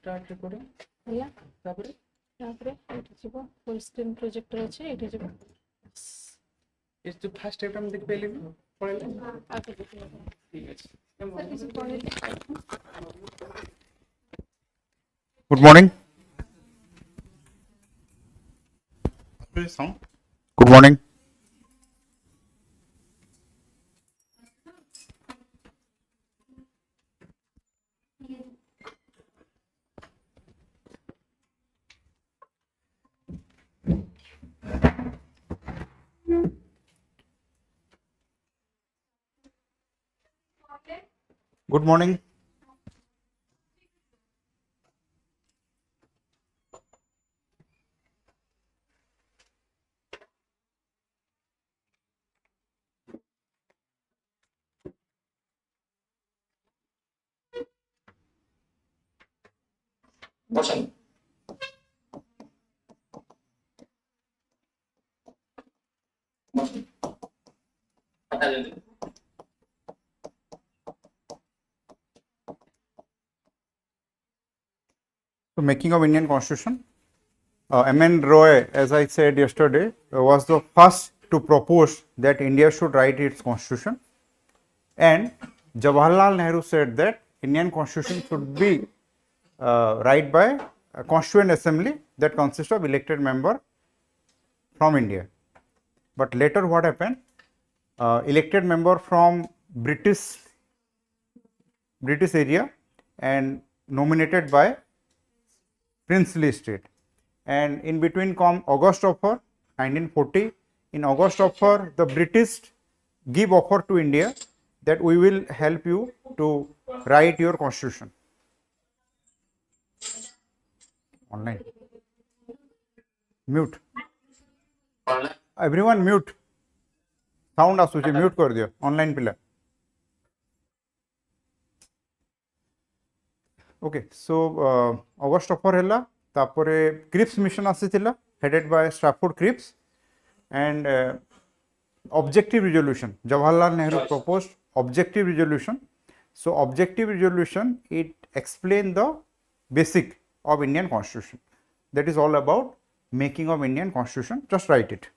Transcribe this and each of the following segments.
start recording ହେଲା ତାପରେ ଏଠି ଯିବ full screen projector ଅଛି ଏଠି ଯିବ ଏ ଯୋଉ ଫାର୍ଷ୍ଟ ଷ୍ଟେପ୍ ଆମେ ଦେଖି ପାଇଲେନି ପଳେଇଲେ ଆଗ ଦେଖିବ ଠିକ ଅଛି ସାର୍ କିଛି କହିଲେ Good morning. Good morning. Good morning. So, making of Indian Constitution. M.N. Roy, as I said yesterday, was the first to propose that India should write its constitution, and Jawaharlal Nehru said that Indian constitution should be write by a constituent assembly that consists of elected member from India. But later what happened? Elected member from British area and nominated by princely state, and in between come August offer 1940. In August offer, the British give offer to India that we will help you to write your constitution. Online. Mute. Everyone mute. Sound आसुची mute कर दियो online पिला. Okay, so August offer हैला तापरे Cripps mission आसीथिला headed by Stafford Cripps, and objective resolution. Jawaharlal Nehru proposed objective resolution. So objective resolution, it explain the basic of Indian Constitution. That is all about making of Indian Constitution. Just write it.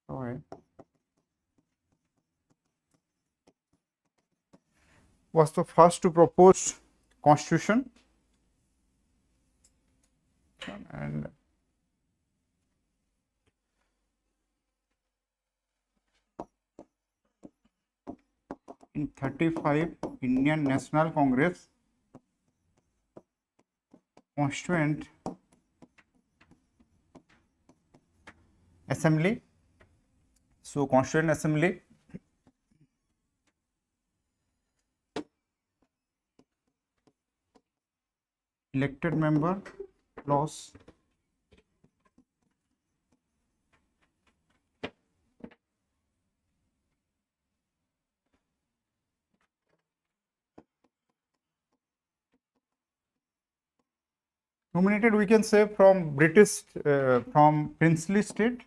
All right. Was the first to propose constitution, and in 35 Indian National Congress Constituent Assembly. So Constituent Assembly elected member plus nominated, we can say from British from princely state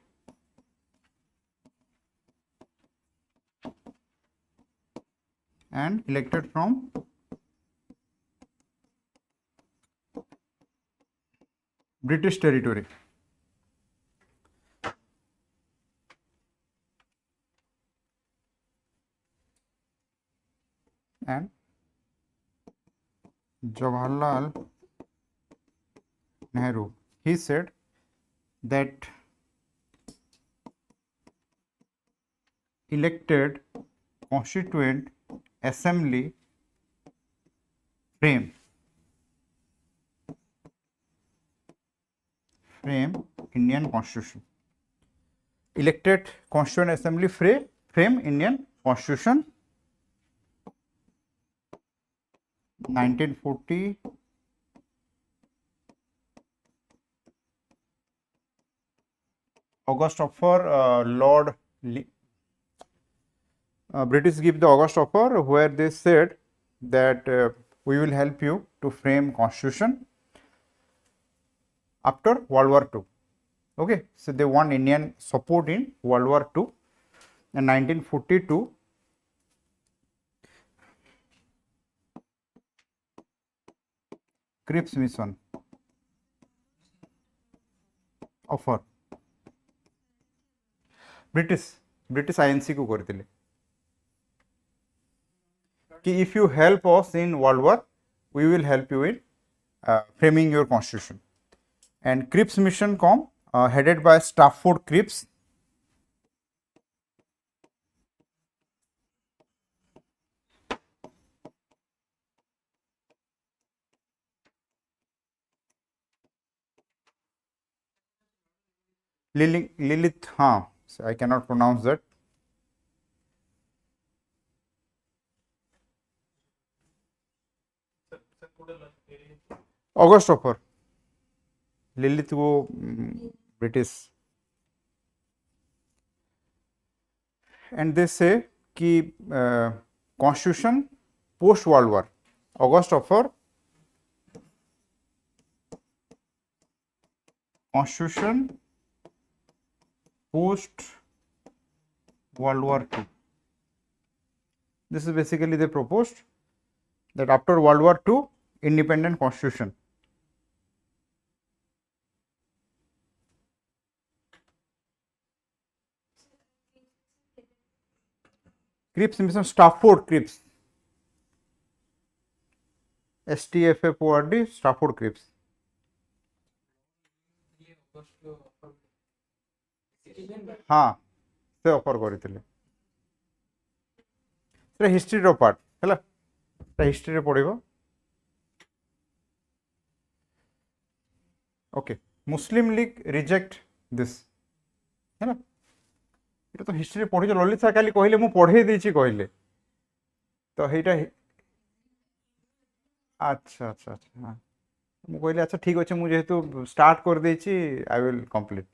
and elected from British territory. And Jawaharlal Nehru, he said that elected constituent assembly frame Indian Constitution. Elected constituent assembly frame Indian Constitution. 1940 August offer, Lord British give the August offer where they said that we will help you to frame constitution after World War II. Okay, so they want Indian support in World War II, and 1942 Cripps mission offer British INC को करथिले कि if you help us in World War, we will help you in framing your constitution. And Cripps mission come headed by Stafford Cripps. Lilith, so I cannot pronounce that. August offer. Lilith वो British. And they say कि constitution post World War. August offer constitution post World War II. This is basically they proposed that after World War II, independent constitution. Cripps mission Stafford Cripps. STFFORD Stafford Cripps. हाँ से offer करथिले से history रो part हैला से history रे पढिबो okay Muslim League reject this हैला एटा तो हिस्ट्री पढि जो ललित सर काली कहिले मु पढे देछि कहिले तो हेटा अच्छा अच्छा अच्छा हाँ मु कहिले अच्छा ठीक अछि मु जेहेतु स्टार्ट कर देछि आई विल कंप्लीट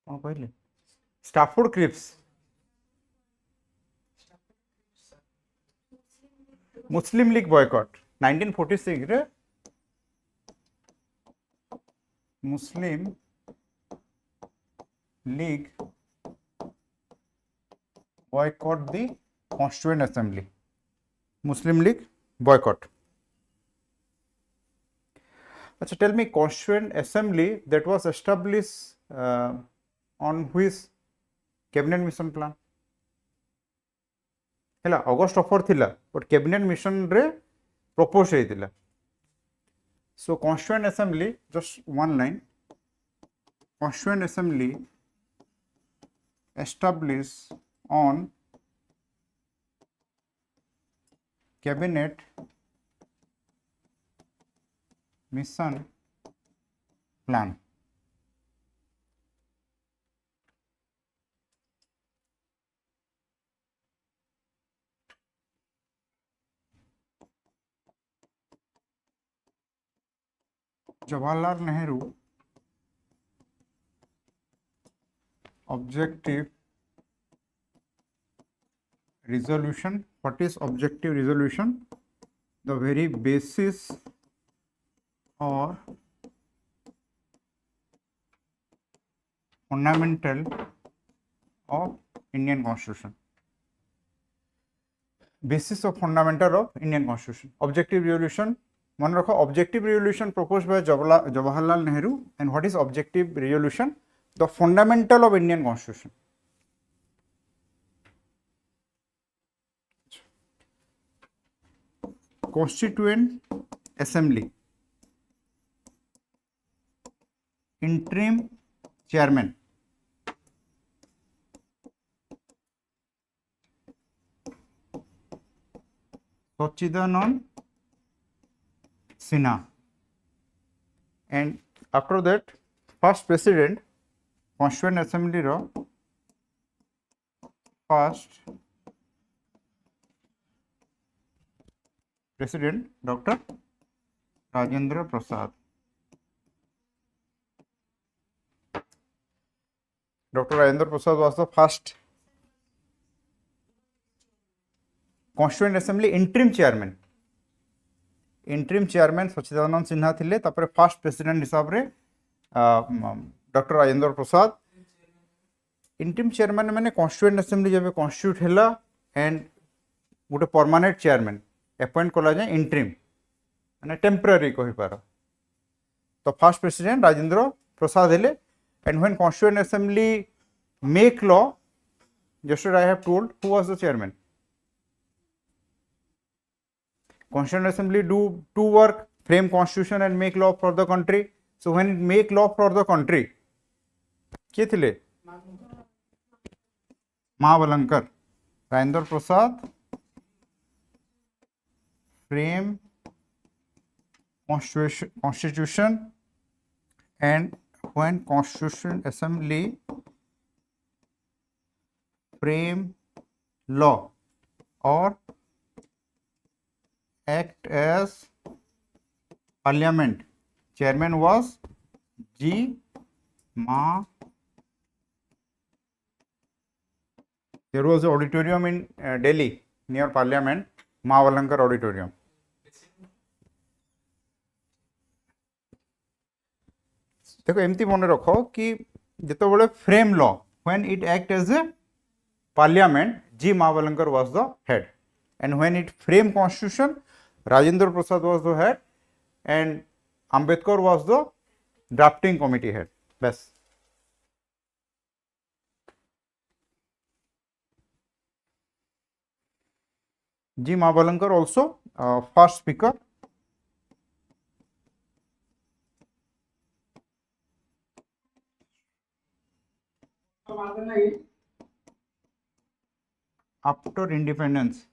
कौन कहले Stafford Cripps Muslim League boycott 1946 रे Muslim League boycott the Constituent Assembly Muslim League boycott अच्छा tell me Constituent Assembly that was establish on which cabinet mission plan हैला अगस्त ऑफर थिला but Cabinet Mission रे propose हेतिला so Constituent Assembly just one line Constituent Assembly establish on Cabinet Mission Plan Jawaharlal Nehru objective resolution. What is objective resolution? The very basis or fundamental of Indian Constitution. Basis of fundamental of Indian Constitution. Objective resolution. मन रखो objective resolution proposed by Jawaharlal Nehru and what is objective resolution? The fundamental of Indian Constitution. Constituent Assembly interim chairman Sachidanand Sinha and after that first president Constituent Assembly ro first president Dr. Rajendra Prasad. Dr. Rajendra Prasad was the first Constituent Assembly interim chairman. Interim chairman Sachchidananda Sinha थिले तापर first president हिसाब रे doctor Rajendra Prasad interim chairman माने Constituent Assembly जब constitute हैला and गोटे permanent chairman appoint कला जाए इंटरिम माने टेम्पररी कहि पार तो फर्स्ट प्रेसिडेंट राजेंद्र प्रसाद हेले and when constituent assembly make law yesterday I have told who was the chairman. Constituent Assembly do two work, frame constitution and make law for the country. So when it make law for the country, किए थिले महाबलंकर Rajendra Prasad frame constitution and when Constituent Assembly frame law or act as parliament. Chairman was G. Ma. There was an auditorium in Delhi near Parliament, Mahawalankar Auditorium. देखो एमती मन रख कि जिते frame law when it act as a Parliament, G. Mahawalankar was the head, and when it framed constitution, Rajendra Prasad was the head, and Ambedkar was the drafting committee head. Bas. G. Mahawalankar also first speaker. After independence,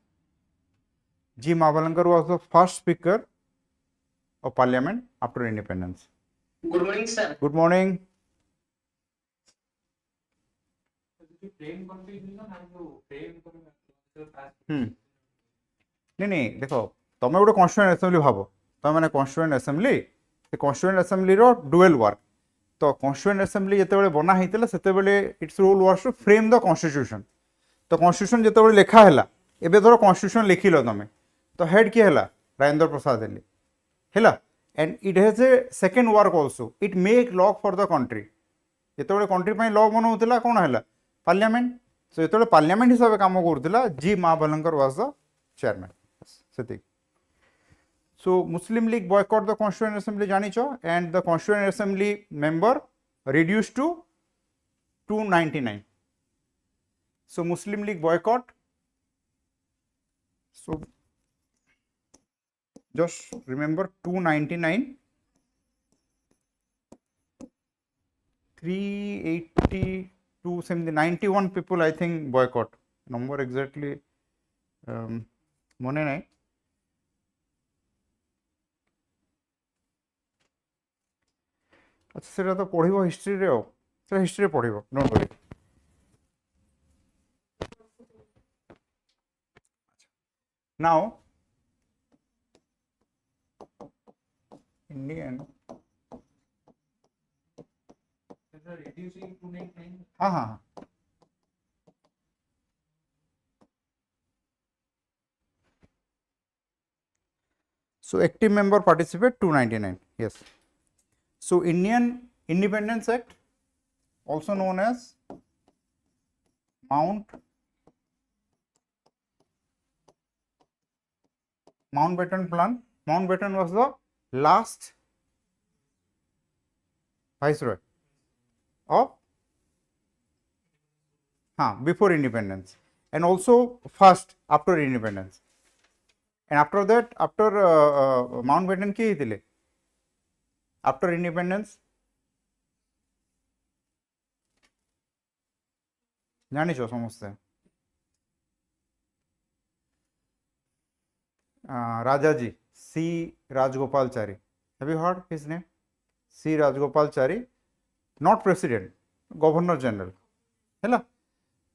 G. Mahawalankar was the first speaker of parliament after independence. Good morning, sir. Good morning. नहीं देख तुम गोटे constituent assembly भाव तुम मैंने constituent assembly constituent assembly dual work तो constituent assembly जिते बना होता से its role was to frame the constitution तो कॉन्स्टिट्यूशन जिते लिखा है एबे धर कॉन्स्टिट्यूशन लिखिल तुम तो हेड किए है राजेंद्र प्रसाद है and it has a second work also it make law for the country जिते कंट्री लॉ बनाऊला कौन है पार्लियामेंट सो जो पार्लियामेंट हिसाब से कम करूला G Mavalankar was the chairman से so Muslim League boycott the Constituent Assembly जानिच and the Constituent Assembly member reduce to 299 so Muslim League boycott so just remember 299 382 91 people I think boycott number exactly mone nai अच्छा सेटा तो पढ़िबो history रे सेटा history रे पढ़िबो don't worry now Indian हाँ so active member participate 299 yes so Indian Independence Act also known as Mountbatten Plan. Mountbatten was the last viceroy of before independence and also first after independence and after that after Mountbatten किए थिले after independence जानिछो समस्ते Rajaji C. Rajgopalachari. Have you heard his name? C. Rajgopalachari, not president, governor general. Hello.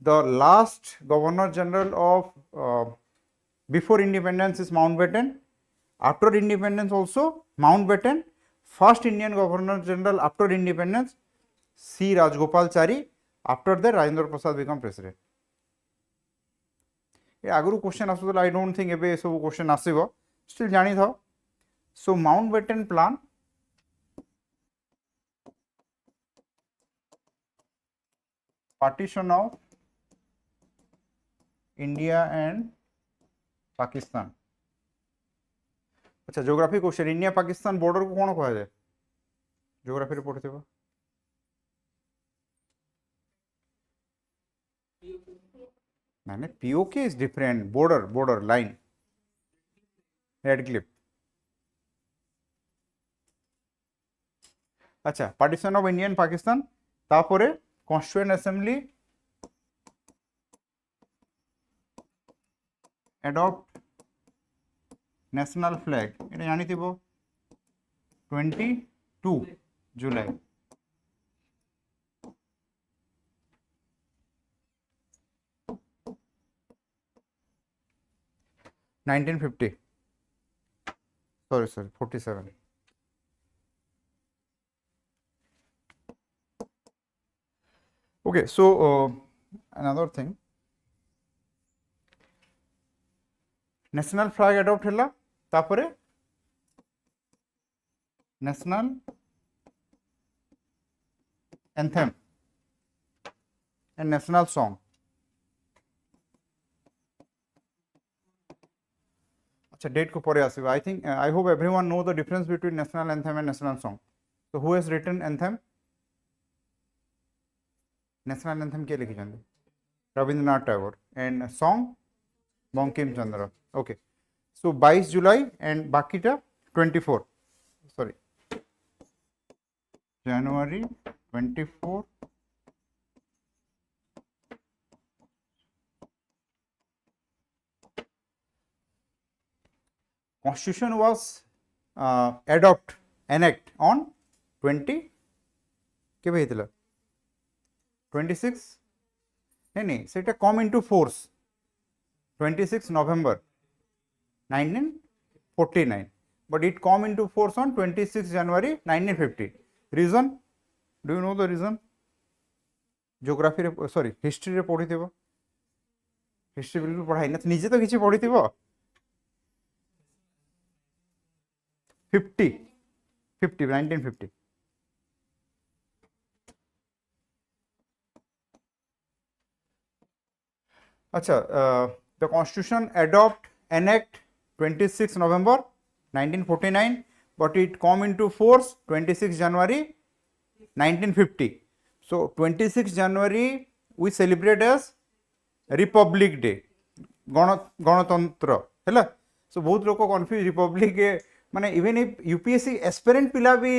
The last governor general of before independence is Mountbatten. After independence also Mountbatten. First Indian governor general after independence C. Rajgopalachari. After that Rajendra Prasad become president. आगु question आसूला I don't think एबे सब question आसीबो still जानि थाओ So Mountbatten Plan partition of India and Pakistan. अच्छा geography question India Pakistan border को कौन कहा जाए geography रे पढ़िथिबो माने PoK is different border line red clip अच्छा पार्टीशन ऑफ इंडियन पाकिस्तान तापरे constituent assembly adopt national flag এটা জানিथिबो 22 जुलाई $1950 sorry 47 okay so another thing national flag adopt hela tapore national anthem and national song अच्छा date को परे आसीबो I think I hope everyone know the difference between national anthem and national song so who has written anthem national anthem के लिखी जांदी Rabindranath Tagore and song Bankim Chandra okay so 22 July and बाकीटा 24 sorry January 24 Constitution was enact on 20 केबे हेतला 26 नहीं सेटा come into force 26 November 1949 but it come into force on 26 January 1950 reason do you know the reason geography रे sorry history रे पढ़िथिबो history बिल्कुल पढ़ाई ना निजे तो किछि पढ़िथिबो 1950 अच्छा the constitution adopt enact 26 November 1949 but it come into force 26 January 1950 so 26 January we celebrate as Republic Day गणतंत्र हैला so बहुत लोग कंफ्यूज रिपब्लिक माने इवन यूपीएससी एस्पिरेंट पिला भी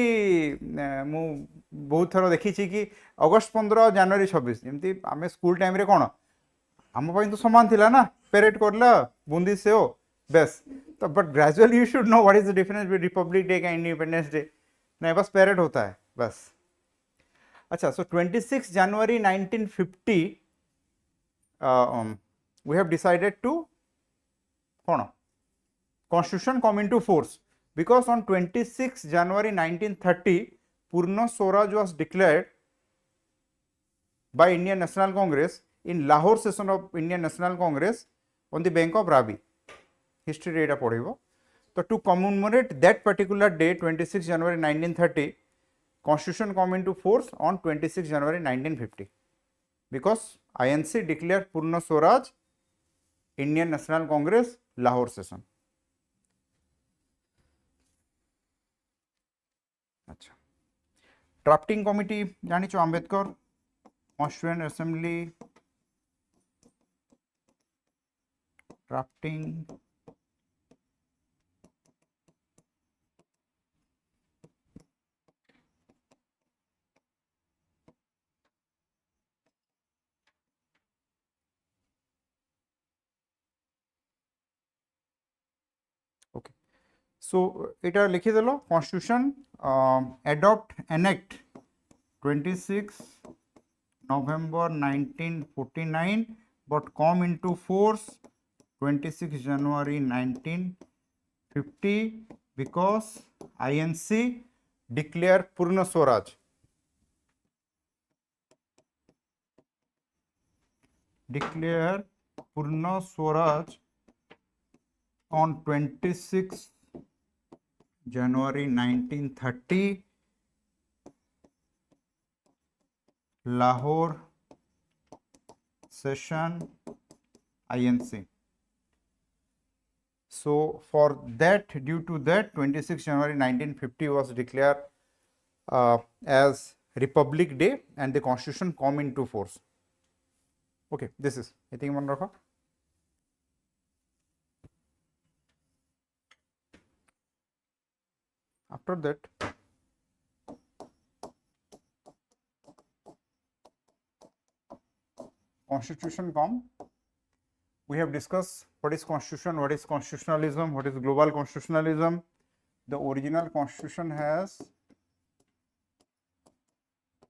मु बहुत थर देखी कि अगस्त 15 जनवरी 26 जमती आम स्कूल टाइम रे कौन आम तो समान थिला ना पेरेड करला बूंदी से हो बेस तो but gradually you should know what is the difference between Republic day का इंडिपेंडेंस डे नहीं बस पेरेड होता है बस अच्छा सो 26 जनवरी 1950 we have decided to कौन constitution come into force because on 26 January 1930 Purna Swaraj was declared by Indian National Congress in Lahore session of Indian National Congress on the bank of Ravi history data पढ़िबो तो to commemorate that particular day 26 January 1930 constitution come into force on 26 January 1950 because INC declared Purna Swaraj Indian National Congress Lahore session अच्छा drafting committee जानी छो Ambedkar constituent assembly drafting okay so एटा लिखि देलो constitution adopt enact 26 November 1949 but come into force 26 January 1950 because INC declare Purna Swaraj on 26 January 1930, Lahore session, INC. So for that, due to that, 26 January 1950 was declared as Republic Day and the constitution come into force. Okay, this is, I think, one rakha. After that, constitution come. We have discussed what is constitution, what is constitutionalism, what is global constitutionalism. The original constitution has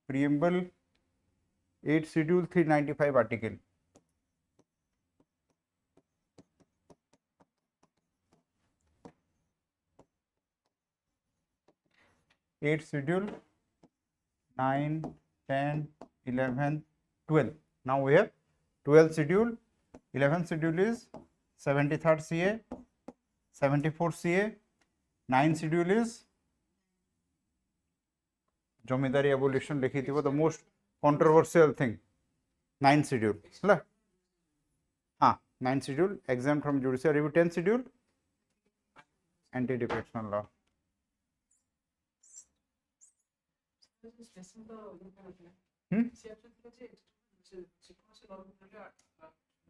preamble, 8 schedule, 395 article. Eight schedule, 9, 10, 11, 12. Now we have 12 schedule. 11th schedule is 73rd CA, 74 CA. 9 schedule is Jomidari abolition लिखी the most controversial thing. 9 schedule. ହେଲା 9 schedule exempt from judicial review. 10 schedule anti-defection law.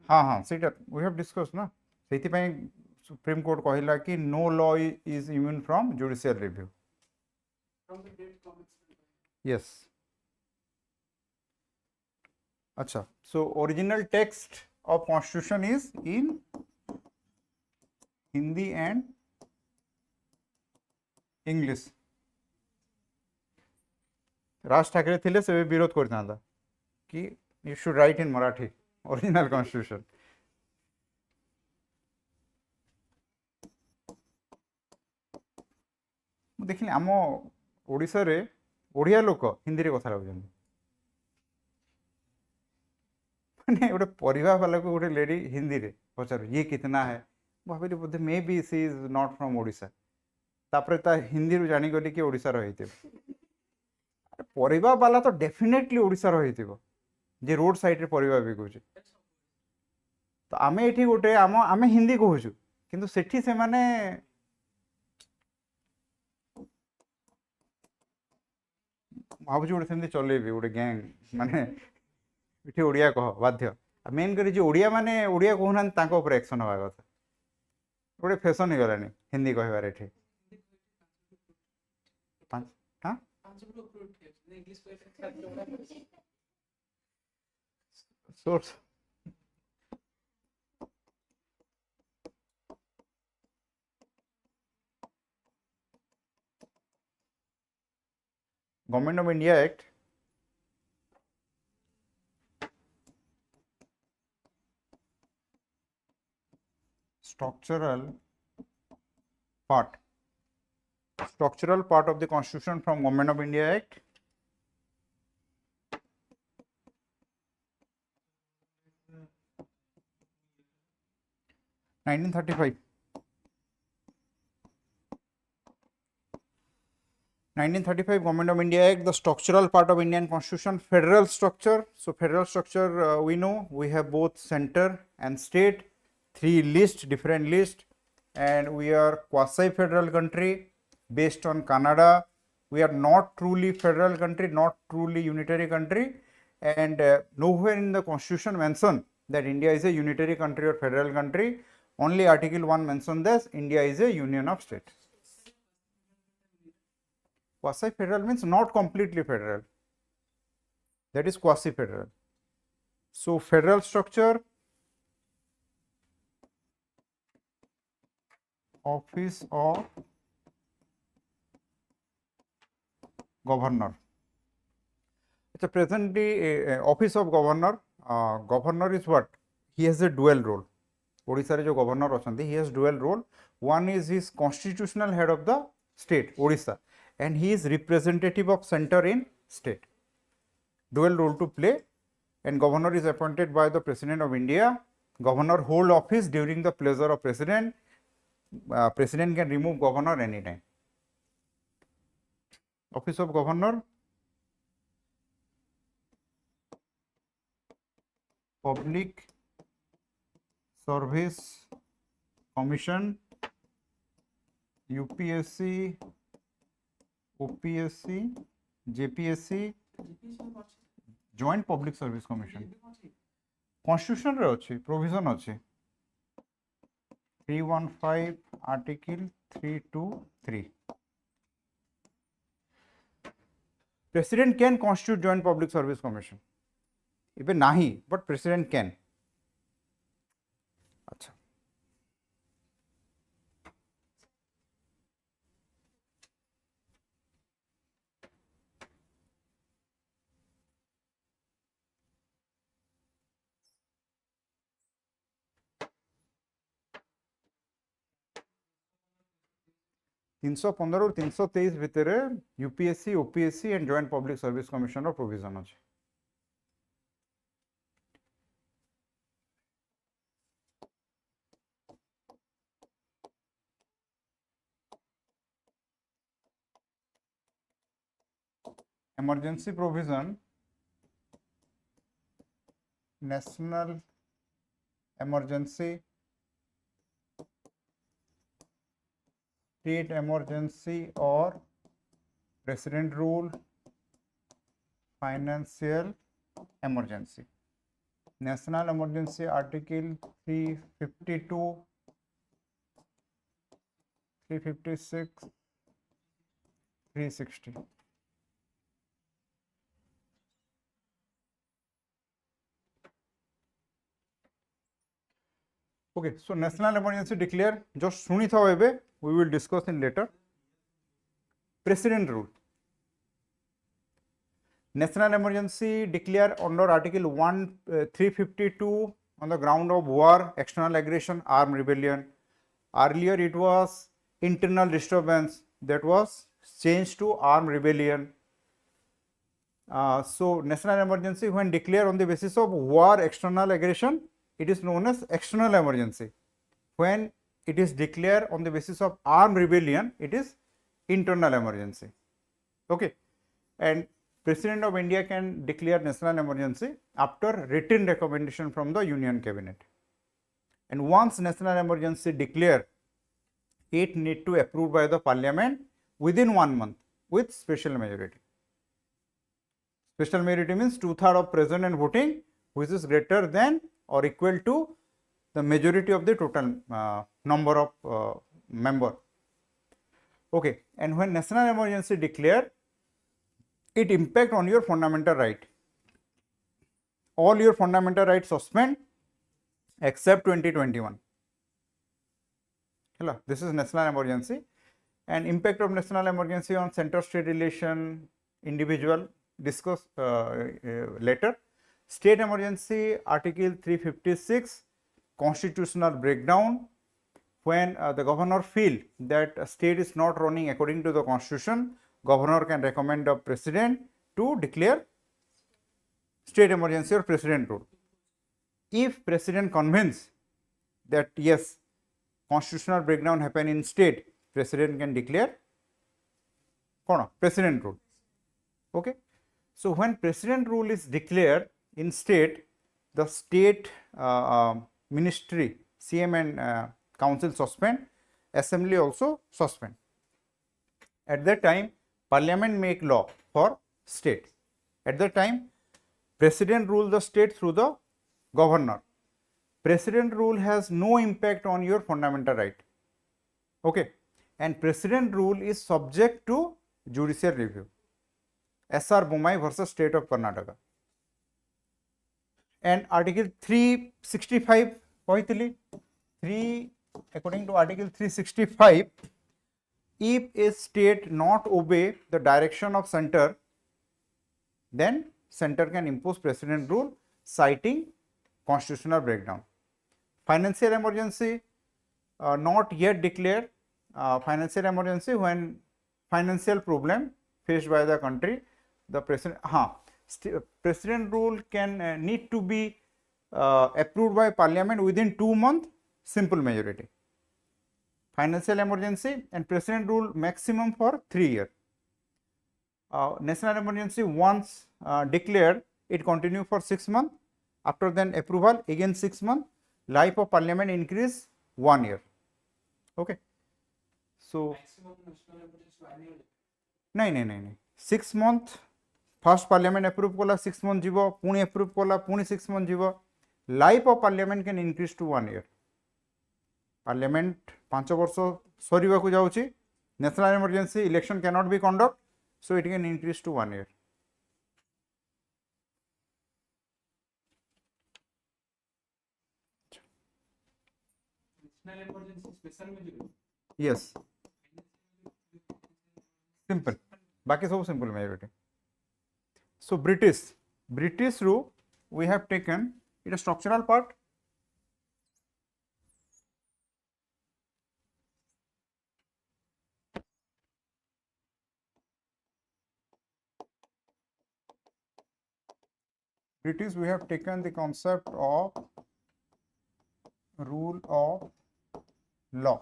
हाँ ସେଇଟା we have discussed ना ସେଇଥିପାଇଁ supreme court कहला कि no law is immune from judicial review. Yes. अच्छा, so original text of constitution is in Hindi and English. Raj Thackeray थिले से विरोध करता कि you should write in Marathi original constitution. देखिए आम ओडिशा रे ओडिया लोक हिंदी रे कथा लागुछन माने गोटे परिवा वाला को गोटे लेडी हिंदी रे पचार ये कितना है भाविली बोधे maybe C is not from Odisha तापरे ता हिंदी रू जानी गली कि ओडिशा रो हेते परिवा वाला तो डेफिनेटली ओडिशा रो हेतिबो जे रोड साइड रे परिवा बिकुचे तो आमे एठी गोटे आमे हिंदी कहूछु किंतु सेठी से माने भावुँ गोटे सेमती चलेबी गोटे गैंग माने ये ओडिया कह बाध्य मेन कर ओडिया माने ओडिया कहूना एक्शन हवा कथा गोटे फैशन हो गलानी हिंदी कहबार एठी हाँ source Government of India Act structural part of the constitution from Government of India Act 1935. 1935 Government of India Act, the structural part of Indian Constitution, federal structure. So federal structure, we know we have both center and state, three lists, different lists, and we are quasi-federal country based on Canada. We are not truly federal country, not truly unitary country, and nowhere in the Constitution mention that India is a unitary country or federal country. Only Article 1 mentions this: India is a union of states. Quasi-federal means not completely federal. That is quasi-federal. So federal structure, office of governor. It's a presently office of governor. Governor is what? He has a dual role. Odisha jo governor achanti, he has dual role. One is his constitutional head of the state, Odisha, and he is representative of center in state. Dual role to play, and governor is appointed by the President of India. Governor hold office during the pleasure of President. President can remove governor anytime. Office of Governor, Public Service Commission, UPSC, OPSC, JPSC, Joint Public Service Commission. Constitution रे अछि, provision अछि. 315 Article 323. President can constitute Joint Public Service Commission. Even nahi, but President can. अच्छा. तीनशो 15 और 323 भितर UPSC OPSC and joint public service commission provision अच्छे. Emergency provision, national emergency, state emergency or president rule, financial emergency. National emergency article 352, 356, 360. Okay, so national emergency declare, just suni tha ebe, we will discuss in later. President rule. National emergency declare under article 352 on the ground of war, external aggression, armed rebellion. Earlier it was internal disturbance, that was changed to armed rebellion. So national emergency when declared on the basis of war, external aggression, it is known as external emergency. When it is declared on the basis of armed rebellion, it is internal emergency. Okay, and President of India can declare national emergency after written recommendation from the Union Cabinet. And once national emergency declared, it need to approved by the Parliament within 1 month with special majority. Special majority means 2/3 of present and voting, which is greater than or equal to the majority of the total number of member. Okay, and when national emergency declared, it impact on your fundamental right. All your fundamental rights suspend except 2021. Hello, this is national emergency, and impact of national emergency on center-state relation, individual, discuss later. State emergency, article 356, constitutional breakdown. When the governor feel that a state is not running according to the constitution, governor can recommend the president to declare state emergency or president rule. If president convince that yes, constitutional breakdown happen in state, president can declare president rule. Okay, so when president rule is declared in state, the state ministry, CM and council suspend, assembly also suspend. At that time, parliament make law for state. At that time, president rule the state through the governor. President rule has no impact on your fundamental right. Okay, and president rule is subject to judicial review. SR Bomai versus State of Karnataka. And article 365 according to article 365, if a state not obey the direction of center, then center can impose president rule citing constitutional breakdown. Financial emergency not yet declared. Financial emergency when financial problem faced by the country, the president rule can need to be approved by parliament within 2 months, simple majority. Financial emergency and president rule maximum for 3 years. National emergency once declared, it continue for 6 months. After then approval again 6 months. Life of parliament increase 1 year. Okay. So नहीं 6 month first parliament approve कला 6 month जीवो पुणी approve कला पुणी 6 month जीवो. Life of parliament can increase to 1 year. Parliament 5 वर्ष सरीवा को जाउची. National emergency election cannot be conduct, so it can increase to 1 year. National emergency special में जो Yes. Simple. बाकी सब simple में बेटे. So British rule we have taken it a structural part. British we have taken the concept of rule of law.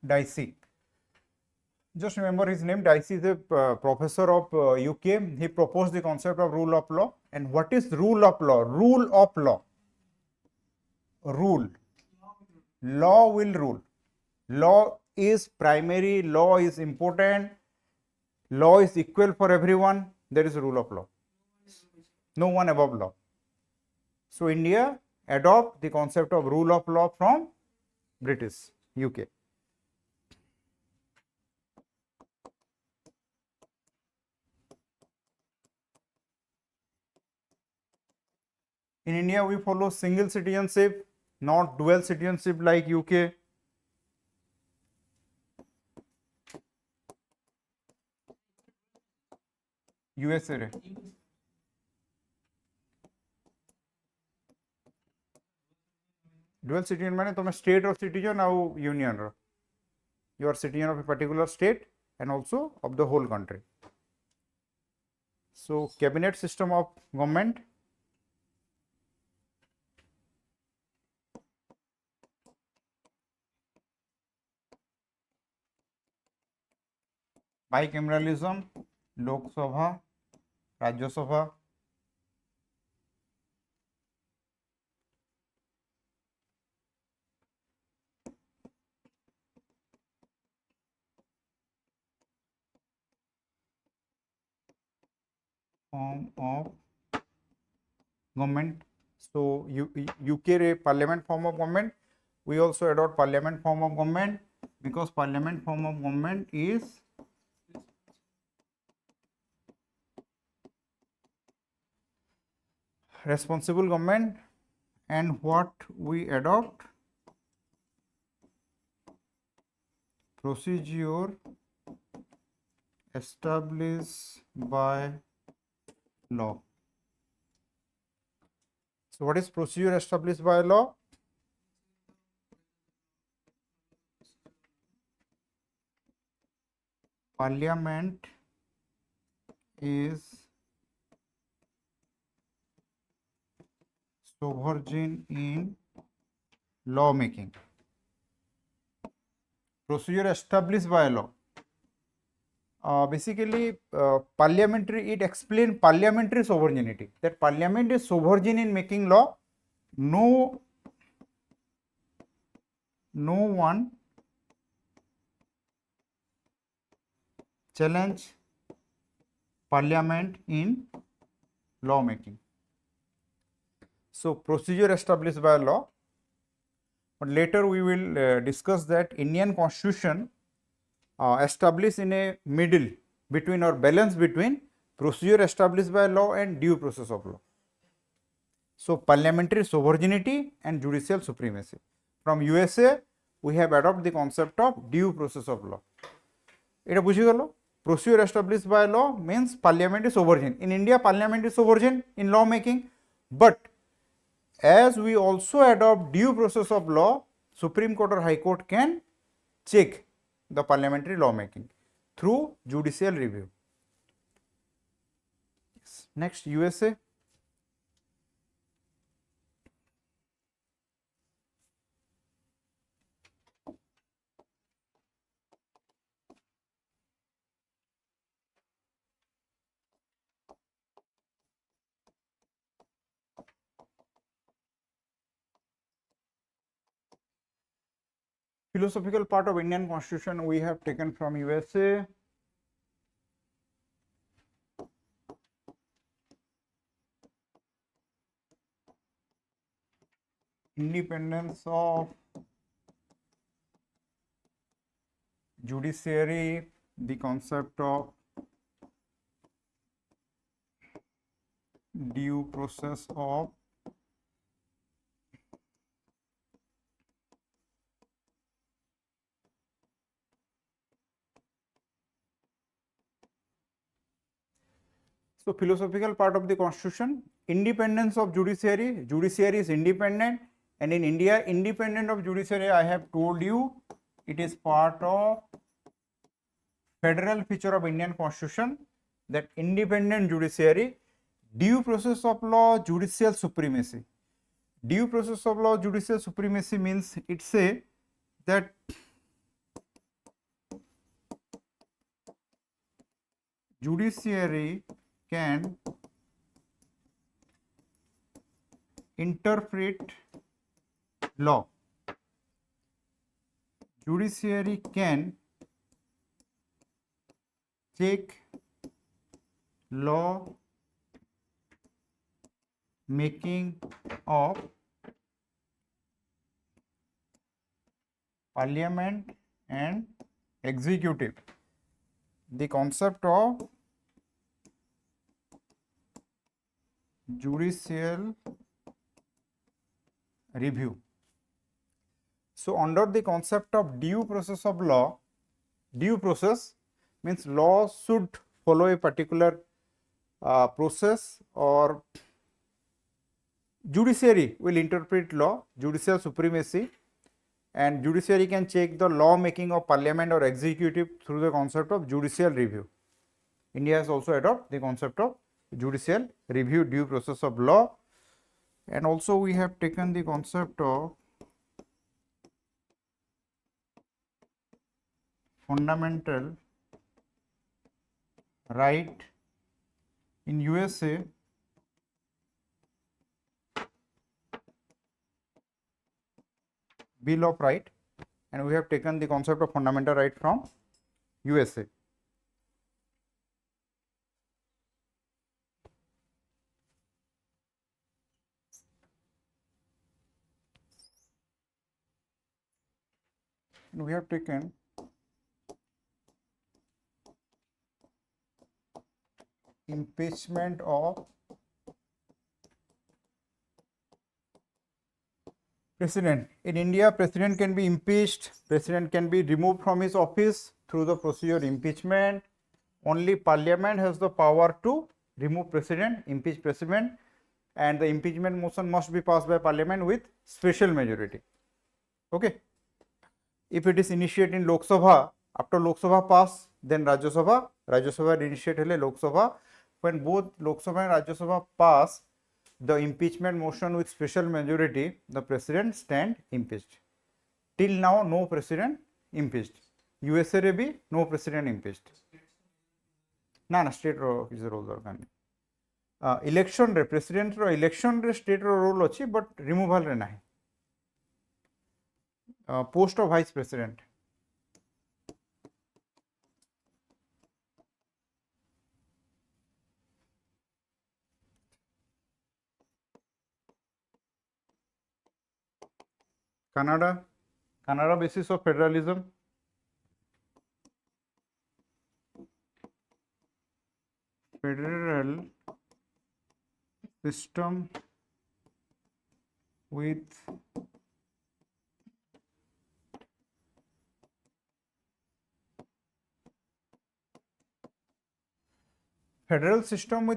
Dicey. Just remember his name. Dicey is a professor of UK. He proposed the concept of rule of law. And what is rule of law? Rule of law. Rule. Law will rule. Law is primary. Law is important. Law is equal for everyone. There is a rule of law. No one above law. So India adopt the concept of rule of law from British UK. In India, we follow single citizenship, not dual citizenship like UK. USA रे. Dual citizen माने तुम state or citizen और union row. You are citizen of a particular state and also of the whole country. So cabinet system of government. Bicameralism, Lok Sabha, Rajya Sabha. Form of government. So UK रे parliament form of government. We also adopt parliament form of government because parliament form of government is responsible government. And what we adopt? Procedure established by law. So what is procedure established by law? Parliament is sovereign in law making. Procedure established by law. Basically, parliamentary, it explains parliamentary sovereignty. That parliament is sovereign in making law. No one challenge parliament in law making. So procedure established by law. But later we will discuss that Indian Constitution established in a middle between or balance between procedure established by law and due process of law. So parliamentary sovereignty and judicial supremacy. From USA, we have adopted the concept of due process of law. এটা বুঝি গেল? Procedure established by law means parliament is sovereign. In India, parliament is sovereign in law making, but as we also adopt due process of law, Supreme Court or High Court can check the parliamentary law making through judicial review. Next, USA. Philosophical part of Indian Constitution we have taken from USA. Independence of judiciary, the concept of due process of so philosophical part of the constitution, independence of judiciary, judiciary is independent, and in India independent of judiciary, I have told you it is part of federal feature of Indian constitution, that independent judiciary, due process of law, judicial supremacy. Due process of law, judicial supremacy means it say that judiciary can interpret law. Judiciary can check law making of parliament and executive. The concept of judicial review. So under the concept of due process of law, due process means law should follow a particular process, or judiciary will interpret law, judicial supremacy, and judiciary can check the law making of parliament or executive through the concept of judicial review. India has also adopted the concept of judicial review, due process of law, and also we have taken the concept of fundamental right in USA. Bill of Right, and we have taken the concept of fundamental right from USA. And we have taken impeachment of president. In India, president can be impeached, president can be removed from his office through the procedure impeachment. Only parliament has the power to remove president, impeach president, and the impeachment motion must be passed by parliament with special majority. Okay. If it is initiated in Lok Sabha, after Lok Sabha pass, then Rajya Sabha initiate hole Lok Sabha. When both Lok Sabha and Rajya Sabha pass the impeachment motion with special majority, the president stand impeached. Till now, no president impeached. USA re bhi no president impeached. Na state ro kisi role darkar nahi. Election re president ro election re state ro role achi, but removal re nahi. Post of vice president. Canada basis of federalism. Federal system with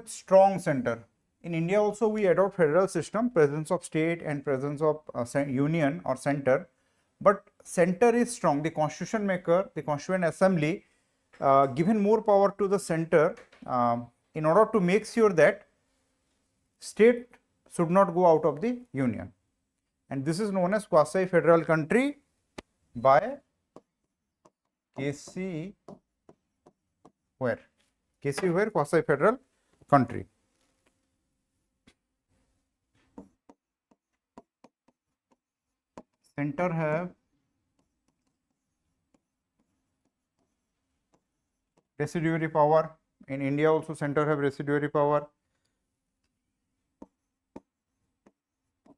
strong center. In India also we adopt federal system, presence of state and presence of union or center, but center is strong. The constitution maker, the constituent assembly given more power to the center in order to make sure that state should not go out of the union, and this is known as quasi federal country by KC Ware. KC Ware, quasi federal country. Center have residuary power. In India also center have residuary power.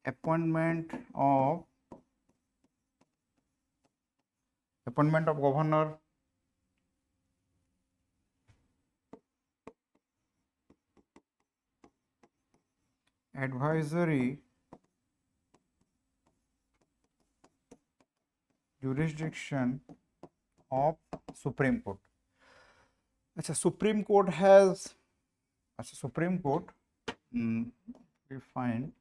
Appointment of governor, advisory jurisdiction of Supreme Court. Achha, Supreme Court has, Supreme Court, we find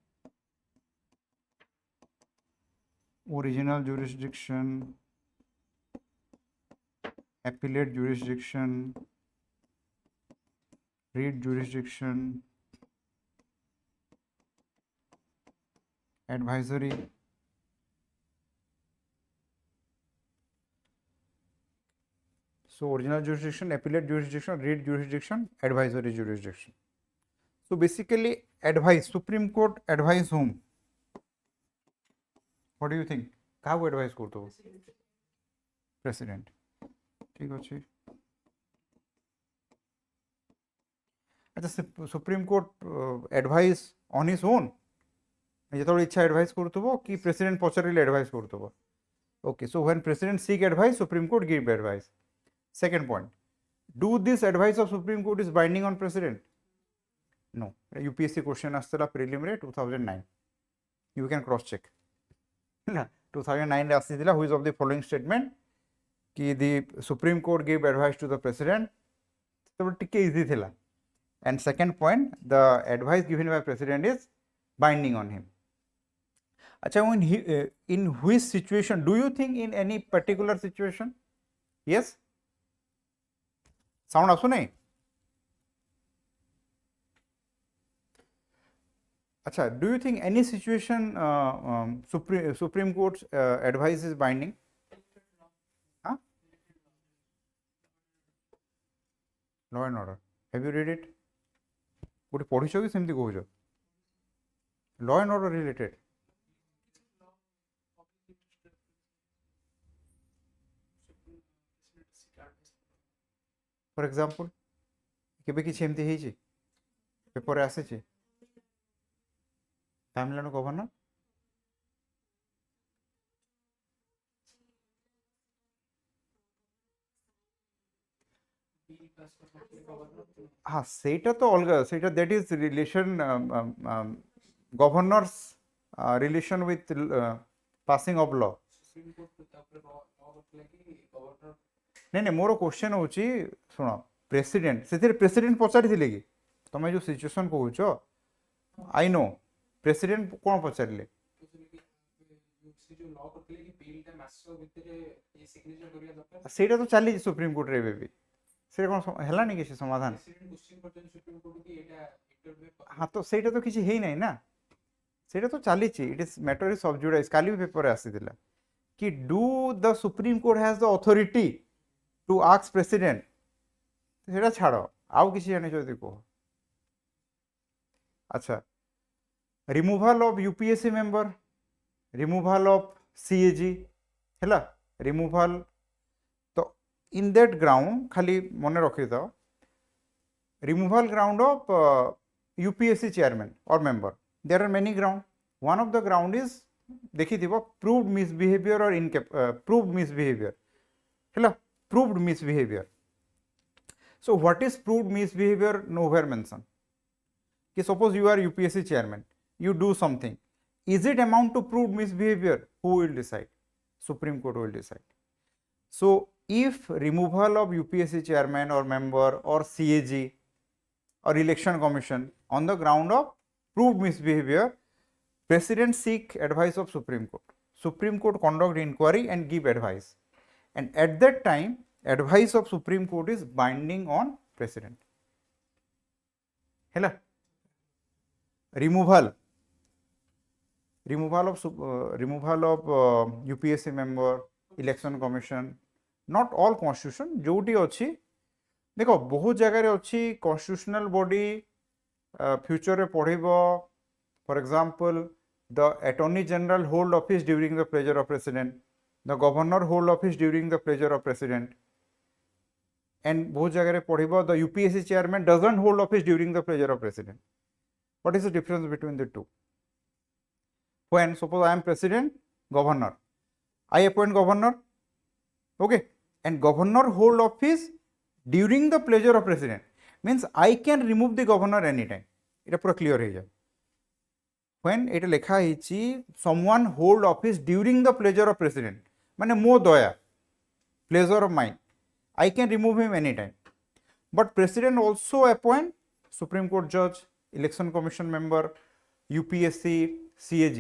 original jurisdiction, appellate jurisdiction, writ jurisdiction, advisory, so original jurisdiction, appellate jurisdiction, writ jurisdiction, advisory jurisdiction. So basically advise, Supreme Court advise whom? What do you think? Kahaku advise korto? President. ठीक ଅଛି. अच्छा, Supreme Court advise on his own. ଯେତେବେଳେ ଇଚ୍ଛା advise କରୁଥିବ କି president ପଚାରିଲେ advise କରୁଥିବ. Okay, so when president seek advice, Supreme Court give advice. Second point, do this advice of Supreme Court is binding on president? No. UPSC question ଆସିଥିଲା preliminary 2009. You can cross check. 2009 ରେ ଆସିଥିଲା, who is of the following statement कि the Supreme Court gave advice to the president. So ଟିକେ easyଥିଲା. And second point, the advice given by president is binding on him. Acha, when in which situation, do you think in any particular situation? Yes? Sound आसु नहीं? Acha, do you think any situation Supreme Court's advice is binding? Huh? Law and Order. Have you read it? गोटे पढ़ी कि सेमती कहूछ? Law and Order related. For example, केबे कि सेमती हेछि? Paper आसे छि? तामिलनाडु गवर्नर हाँ सेटा तो अलग सेटा that is relation governors relation with passing of law. नहीं मोर क्वेश्चन होची सुनो प्रेसिडेंट से प्रेसिडेंट पचारि थिले कि तमे जो सिचुएशन कहूछ आई नो प्रेसिडेंट कोन पचारिले सेटा तो चली सुप्रीम कोर्ट रे भी से कोन हलानी किसी समाधान हाँ तो सेटा तो किसी हेई नै ना सेटा तो चली इट इज मैटर इज सब जुडाइज काली भी पेपर आसीथिला कि do the Supreme Court has the authority to ask president सेटा छाड़ो आउ किसी जाने जदी को अच्छा removal of UPSC member removal of CAG हैला रिमूवल तो इन दैट ग्राउंड खाली मन रखी दो removal ground of UPSC chairman और member there are many ground one of the ground is देखी थी प्रूव्ड मिसबिहेवियर और प्रूव्ड मिसबिहेवियर हैला proved misbehaviour so what is proved misbehavior nowhere mention कि suppose you are UPSC chairman you do something is it amount to proved misbehavior who will decide Supreme Court will decide so if removal of UPSC chairman or member or CAG or election commission on the ground of proved misbehavior president seek advice of Supreme Court conduct inquiry and give advice and at that time advice of Supreme Court is binding on president hela removal of UPSC member election commission not all constitution जोटी अच्छी देखो बहुत जगह रे अच्छी constitutional body future रे पढ़िबो for example the attorney general hold office during the pleasure of president the governor hold office during the pleasure of president and बहुत जगह पढ़िबो the UPSC chairman doesn't hold office during the pleasure of president. What is the difference between the two? When suppose I am president, governor, I appoint governor, okay, and governor hold office during the pleasure of president, means I can remove the governor anytime. এটা পুরো clear হয়ে যায়। when এটা লেখা হয়েছি someone hold office during the pleasure of president, মানে মো দয়া, pleasure of mine, I can remove him anytime. But president also appoint Supreme Court judge, election commission member, UPSC, CAG,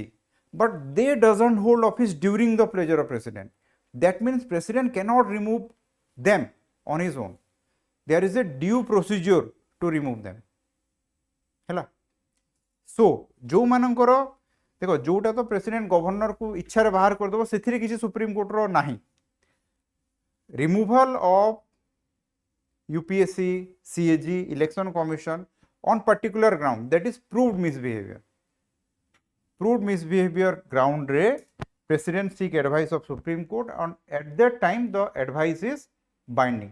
but they doesn't hold office during the pleasure of president. That means president cannot remove them on his own. There is a due procedure to remove them. ହେଲା। सो जो मानकर देख जोटा तो president governor को इच्छा बाहर करदेव से किसी सुप्रीम कोर्ट रो नाही। Removal of UPSC CAG Election Commission on particular ground that is proved misbehaviour ground रे president seek advice of Supreme Court and at that time the advice is binding.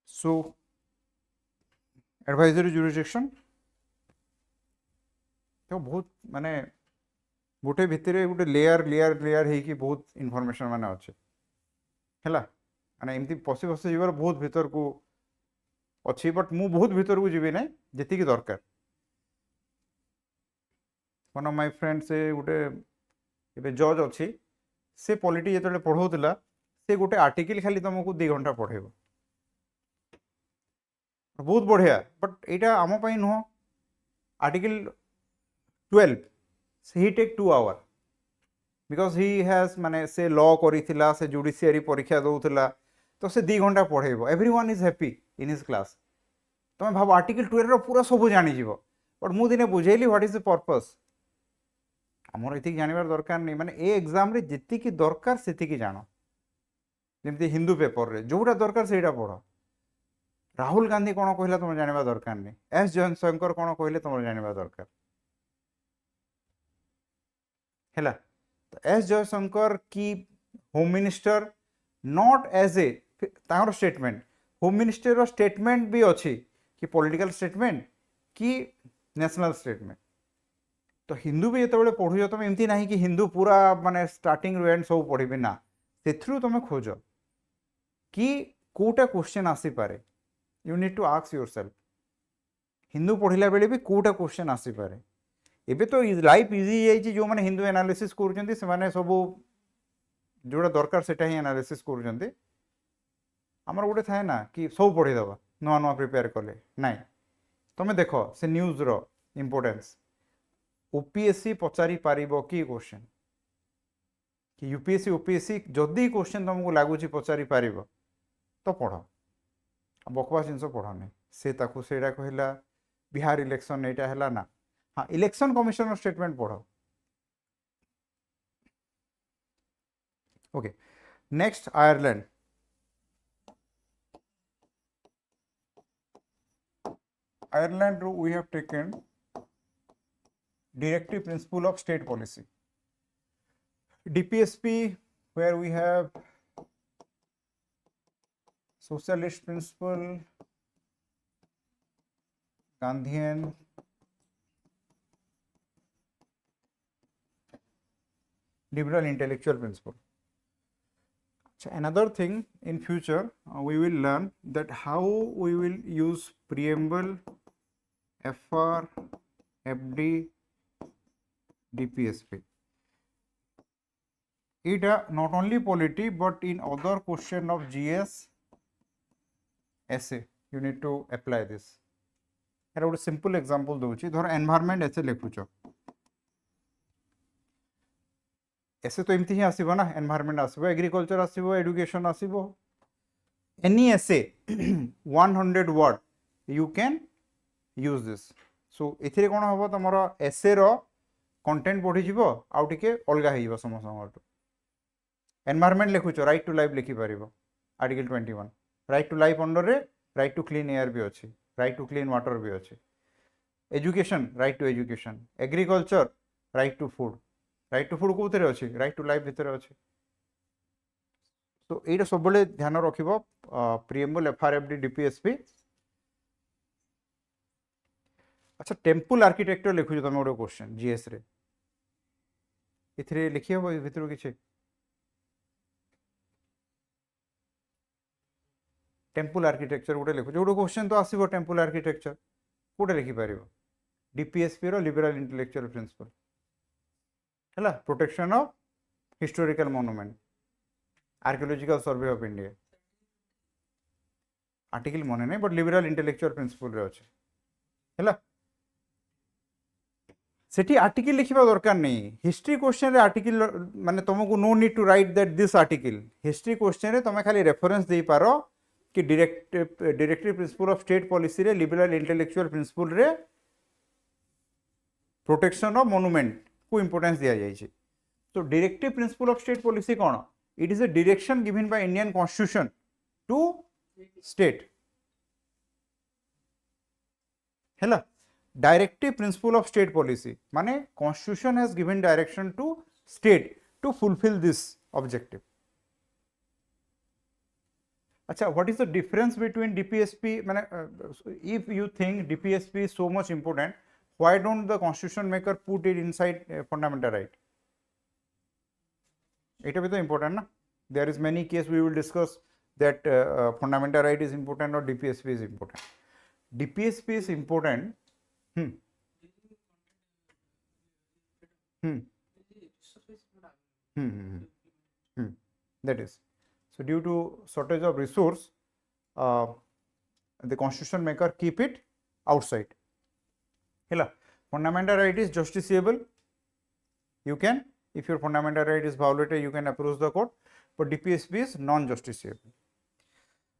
So advisory jurisdiction तो बहुत माने गोटे भितर गोटे layer layer layer है बहुत information माने अच्छे है माने एमती पशि पशि जीवार बहुत भीतर को अच्छी बट मु बहुत भीतर को जीवी ना जी दरकार। वन ऑफ माय फ्रेंड से गोटे एबे जज अच्छी से पॉलिटी जो पढ़ाऊला से गोटे आर्टिकल खाली तुमको 2 घंटा पढ़ेब बहुत बढ़िया बट यहाँ आम नुह। Article 12 he take 2 hour because he has माने से लॉ करिथिला से जुडिशियरी परीक्षा दौला तो से 2 घंटा पढ़ेब everyone is happy in his class. तुम भाव आर्टिकल 12 पूरा सब जानीज बट मु दिने बुझेली व्हाट इज द पर्पस आमर ये जानवर दरकार नहीं माने ए एग्जाम रे जितिकी दरकार सेतिकी जानो जमती हिंदू पेपर रे जोटा दरकार सेटा पढ़। राहुल गांधी कौन कहला तुम जानवा दरकार नहीं, एस जयशंकर कौन कहले तुम जानवा दरकार है। तो एस जयशंकर की home minister not as a statement home minister statement भी अच्छी कि पॉलिटिकल स्टेटमेंट कि नेशनल स्टेटमेंट। तो हिंदू भी जो पढ़ुच तुम एमती ना कि हिंदू पूरा माने स्टार्टिंग रु एंड सब पढ़ी ना से तुम खोज कि कोटा क्वेश्चन आसी पारे। You need to ask yourself Hindu पढ़ला बेले भी कोटा क्वेश्चन आसी पारे। एबे तो लाइफ इजी जाइए जो मैंने हिंदू एनालिसिस कर सब जोड़ा दरकार से ही एनालिसिस कर आमर गोटे थाए ना कि सब पढ़ीदबा नुआ नुआ प्रिपेयर कले ना तुम देख से न्यूज रो इम्पोर्टेंस ओपीएससी पचारि पारिबो कि क्वेश्चन कि यूपीएससी ओपीएससी जदि क्वेश्चन तुमको लगुच पचारि पारिबो तो पढ़ बकवास जिनस पढ़ नहीं से कहला बिहार इलेक्शन यहाँ है ना। हाँ इलेक्शन कमिशन स्टेटमेंट पढ़। Okay next Ireland Ireland we have taken directive principle of state policy. DPSP where we have socialist principle, Gandhian, liberal intellectual principle. So another thing in future we will learn that how we will use preamble, FR, FD, DPSP. It not only polity but in other question of GS, essay you need to apply this. Here a simple example दूची धर environment essay लिखुच essay तो एमती ही आसीबो ना environment आसीबो agriculture आसीबो education आसीबो any essay 100 word you can use this. So एथिरे कोन हबो तमरो essay रो content पढी जिवो आउ टिके अलगा हेइबो समस्त एनवायरनमेंट लिखुच राइट टू लाइफ लिखि पारिबो article 21 right to life under रे राइट टू क्लीन एयर भी अछि राइट टू क्लीन वाटर भी अछि education right to education agriculture right to food कोथरे अछि राइट टू लाइफ भितर अछि तो এইটা সবବେଳେ ধ্যান রাখিব প্রিএম্বল এফআরএফডি ডিপিএসপি। আচ্ছা টেম্পল আর্কিটেক্টর লিখুছ তুমি গোটে কোশ্চেন জিএস রে, এথিরে লিখি হব এ ভিতর কিছু টেম্পল আর্কিটেক্চর গোটে লিখুছ, গোটে কোশ্চেন তো আসিব টেম্পল আর্কিটেক্চর কোটে লিখি পারিব ডিপিএসপি র লিবরাল ইন্টেলেকচুয়াল প্রিন্সিপল ହେଲା, protection of historical monument, archaeological survey of India. Article ମନେ ନାହିଁ ବଟ୍ ଲିବରାଲ ଇଣ୍ଟେଲେକ୍ଚୁଆଲ ପ୍ରିନ୍ସିପଲ୍ରେ ଅଛି ହେଲା। ସେଠି ଆର୍ଟିକଲ ଲେଖିବା ଦରକାର ନାହିଁ। ହିଷ୍ଟ୍ରି କ୍ୱେଶ୍ଚନରେ ଆର୍ଟିକଲ ମାନେ ତୁମକୁ no need to write that this article. History କ୍ୱେଶ୍ଚନରେ ତୁମେ ଖାଲି ରେଫରେନ୍ସ ଦେଇପାର कि directive principle of state policy रे लिबरल इंटेलेक्चुअल प्रिंसिपल रे प्रोटेक्शन ऑफ मोनुमेंट को इंपोर्टेंस दिया जाइए। तो directive principle of state policy कौन? It is a direction given by Indian constitution to state हैला। Directive principle of state policy माने constitution has given direction to state to fulfil this objective. अच्छा, what is the difference between DPSP? If you think DPSP is so much important, why don't the constitution maker put it inside fundamental right? It is important, na? There is many cases we will discuss that fundamental right is important or DPSP is important. DPSP is important. That is. So due to shortage of resource, the constitution maker keep it outside. Hela, fundamental right is justiciable. You can, if your fundamental right is violated, you can approach the court. But DPSP is non-justiciable.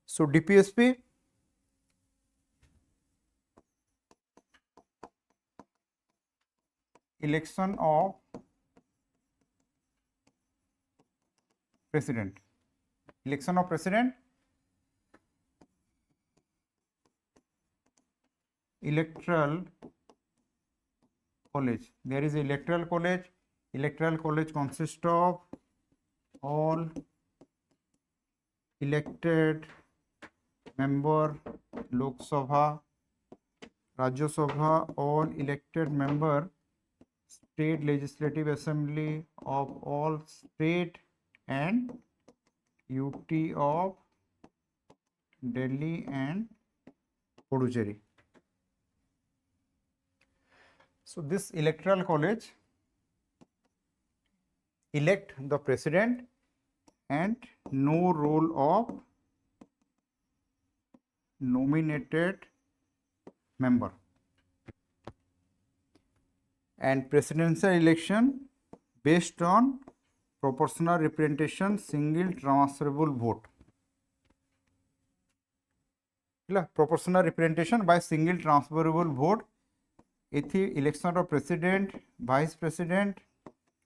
So DPSP election of president. Election of president, electoral college. There is electoral college. Electoral college consists of all elected member Lok Sabha, Rajya Sabha, all elected member state legislative assembly of all state and UT of Delhi and Puducherry. So this electoral college elect the president and no role of nominated member, and presidential election based on proportional representation, single transferable vote. Proportional representation by single transferable vote. इथि election of president, vice president,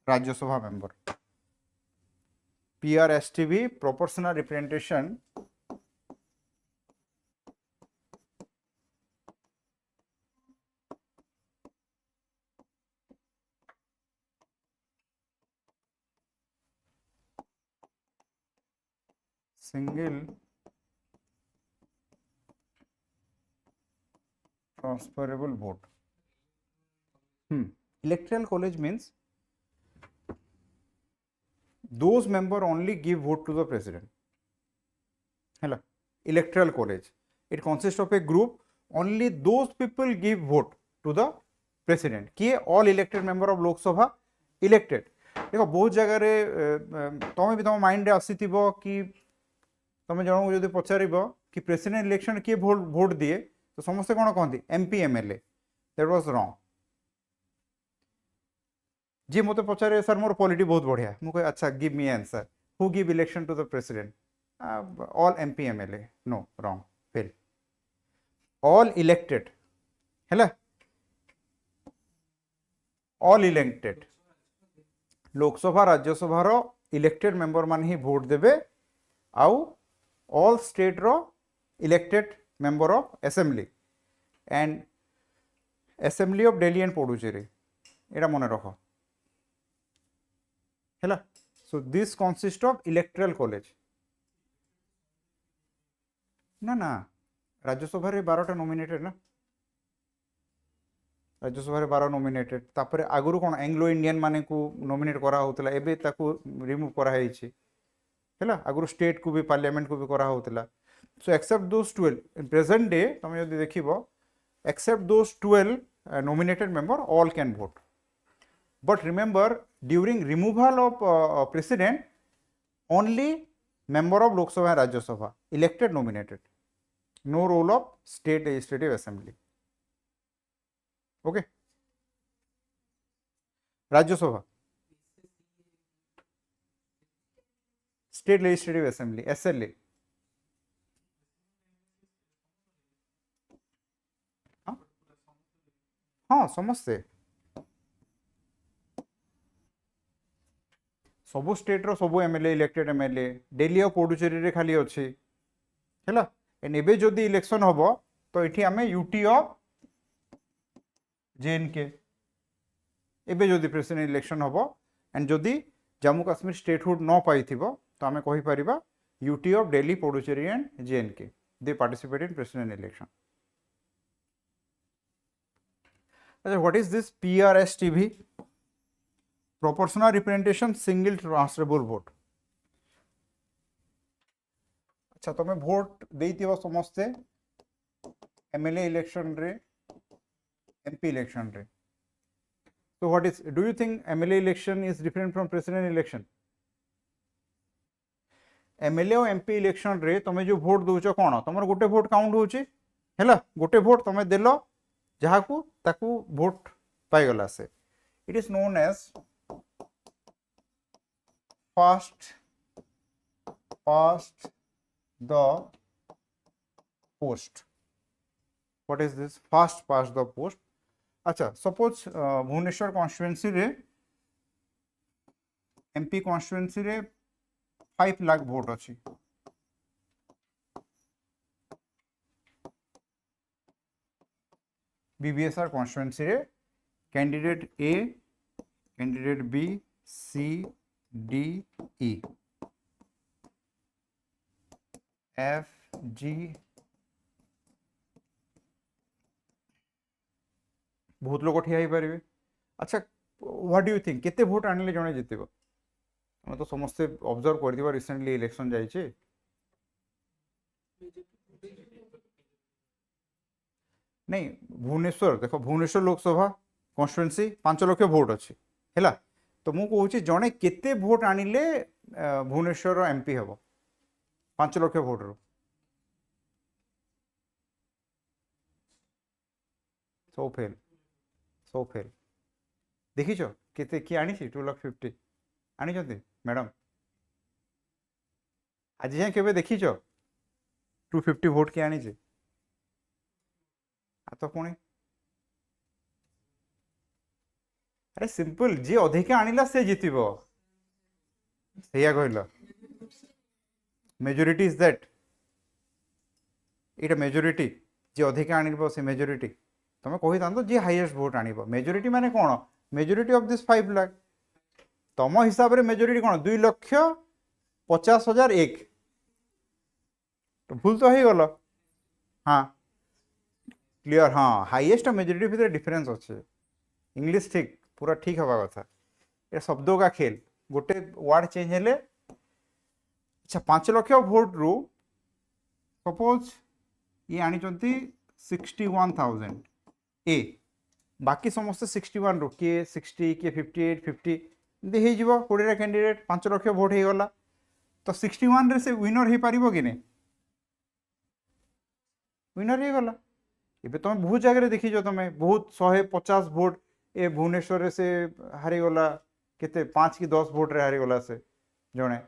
Rajya Sabha member. PRSTV proportional representation single transferable vote. Electoral college means those member only give vote to the president. Hello. Electoral college, it consists of a group, only those people give vote to the president. किए all elected member of Lok Sabha elected. देखो बहुत जगह रे तमें भी तम mind रे आसीथिबो कि तमें जनक जदि पचारिबो कि प्रेसिडेंट इलेक्शन किए भोट दिए तो समस्ते कौन कहते MP MLA. That was wrong. जी मत पचारे सर मोर पॉलिटी बहुत बढ़िया, मुझे अच्छा give me answer who give election to the president. All MP MLA. No, wrong, fail. All elected है, ऑल इलेक्टेड लोकसभा राज्यसभा रो इलेक्टेड मेंबर मान ही भोट देबे. आउ ऑल स्टेट रो elected member of assembly and assembly of Delhi and Puducherry. एटा मने रखो हैला. So this consist of electoral college. ना ना राज्यसभा रे 12टा नॉमिनेटेड ना राज्यसभा रे 12 नॉमिनेटेड तापर आगुरु कोन एंग्लो इंडियन माने को नॉमिनेट करा होतला एबे ताको रिमूव करा हेछि हैला आगुरु स्टेट को भी पार्लियामेंट को भी करा होतला so except those 12 in present day तुम यदि देखिबो except those 12 nominated member all can vote but remember during removal of president only member of Lok Sabha and Rajya Sabha elected nominated no role of state legislative assembly okay Rajya Sabha state legislative assembly SLA हाँ समस्ते सबु state रो सबु MLA elected MLA Delhi और पुडुचेरी रे खाली अछि हैला and एबे जदी इलेक्शन हबो तो एठी हमें यूटी ऑफ जेएनके एबे जदी प्रेसिडेंट इलेक्शन हबो एंड जदी जम्मू काश्मीर स्टेटहुड न पाइथिबो तो हमें कहि परिबा UT of Delhi Puducherry and J and K they participate in president election what is this PRSTV proportional representation single transferable vote अच्छा तुम्हें वोट देइतिबो समस्ते एमएलए इलेक्शन रे एमपी इलेक्शन रे so what is do you think MLA election is different from president election MLA और MP election रे तुम्हें जो vote दोचो कोन तमर गोटे वोट काउंट होची हैला गोटे वोट तुम्हें देलो जहाकू ताकू वोट पाई गला से it is known as first the post what is this first past the post अच्छा सपोज भुवनेश्वर कॉन्स्टिट्यूएंसी रे एमपी कॉन्स्टिट्यूएंसी रे 5 लाख वोट अछि BBSR constituency रे candidate A candidate B C D E F G बहुत लोग ठिया पारे अच्छा व्हाट डू यू थिंक केते वोट आनिले जणे जितबो हम तो समस्त ऑब्जर्व कर दिबा रिसेंटली इलेक्शन जाई छे नहीं भुवनेश्वर देखो भुवनेश्वर लोकसभा कॉन्स्टिट्यूएंसी 5 लाख वोट अच्छी है तो मु कहूँ जड़े केते वोट आनिले भुवनेश्वर एमपी हम 5 लाख वोट रो सो फेल देखीच केते किए आनी 250 आनी मैडम आज जाए केबे देखीच 250 वोट किए आनी तो पुणी अरे सिंपल जी अधिका आनिला से जितिबो सैया कहल मेजोरिटी इज दैट इटा मेजोरिटी जी अधिका आनिबो से मेजोरिटी तुम कही था जी हाईएस्ट वोट आनिबो मेजोरिटी माने कोन मेजोरिटी ऑफ दिस 5 लाख तुम हिसाब रे मेजोरिटी कोन 2,50,001 तो भूल तो ही गलो हाँ क्लियर हाँ हाईएस्ट मेजोरिटी भीतर डिफरेंस अच्छे इंग्लिश ठीक पूरा ठीक हवा कथा ये शब्दों का खेल गोटे वर्ड चेंज हेले अच्छा 5 लाख वोट रु सपोज ये आनी 61,000 ए बाकी समस्त 61 रु किए 60 किए 58 50 दे हो 20 कैंडिडेट 5 लाख वोट हो गला तो 61 रे से विनर हो पारिबो कि नहीं विनर हो गला इबे तुम बहुत जगह देखीच तुम बहुत 150 वोट ए भुवनेश्वर से हारीगला केते 5 कि 10 वोट रे हारीगला से जणे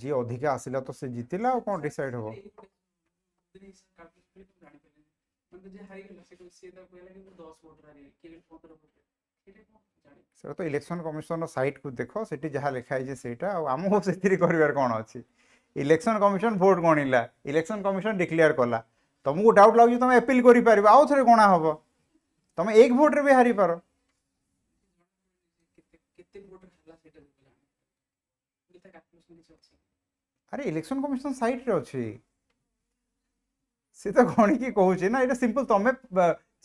जी अधिका आसिला तो से जीतिला और कौन डिसाइड हो सर तो इलेक्शन कमिशन साइट को देखो सेठी जहाँ लिखाई जे सेटा आम से कर कौन अच्छी इलेक्शन कमिशन भोट गणिला इलेक्शन कमिशन डिक्लेयर कला तुमको डाउट लगे तुम अपील कर पार आउ थे गणा हम तुम एक भोट रे भी हारी पार अरे इलेक्शन कमिशन साइट रे अछि से तो गणी की कहूँ ना, ये सिंपल तुम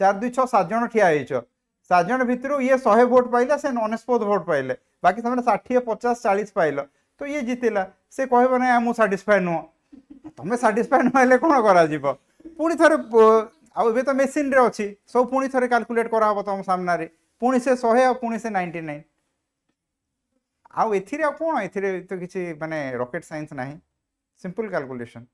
4 2 6 7 जन ठिया होइछ, 7 जन भितर ये 100 भोट पाइला से अनेस्पद भोट पाइले, बाकी तुम 60 50 40 पाइल तो ये जितिला, से कहब ना मु साटिस्फाई नुह, तुम साटिस्फाई नुहले कौन करा पुणी थे आउ तो मेसीन रे अच्छी सब पुणी थे काल्कुलेट कराब तुम सामने पुणी से 100 पुणी से 99 आउ एथिरे कौन एथिरे तो किसी माने रॉकेट साइंस नहीं, सिंपल कैलकुलेशन।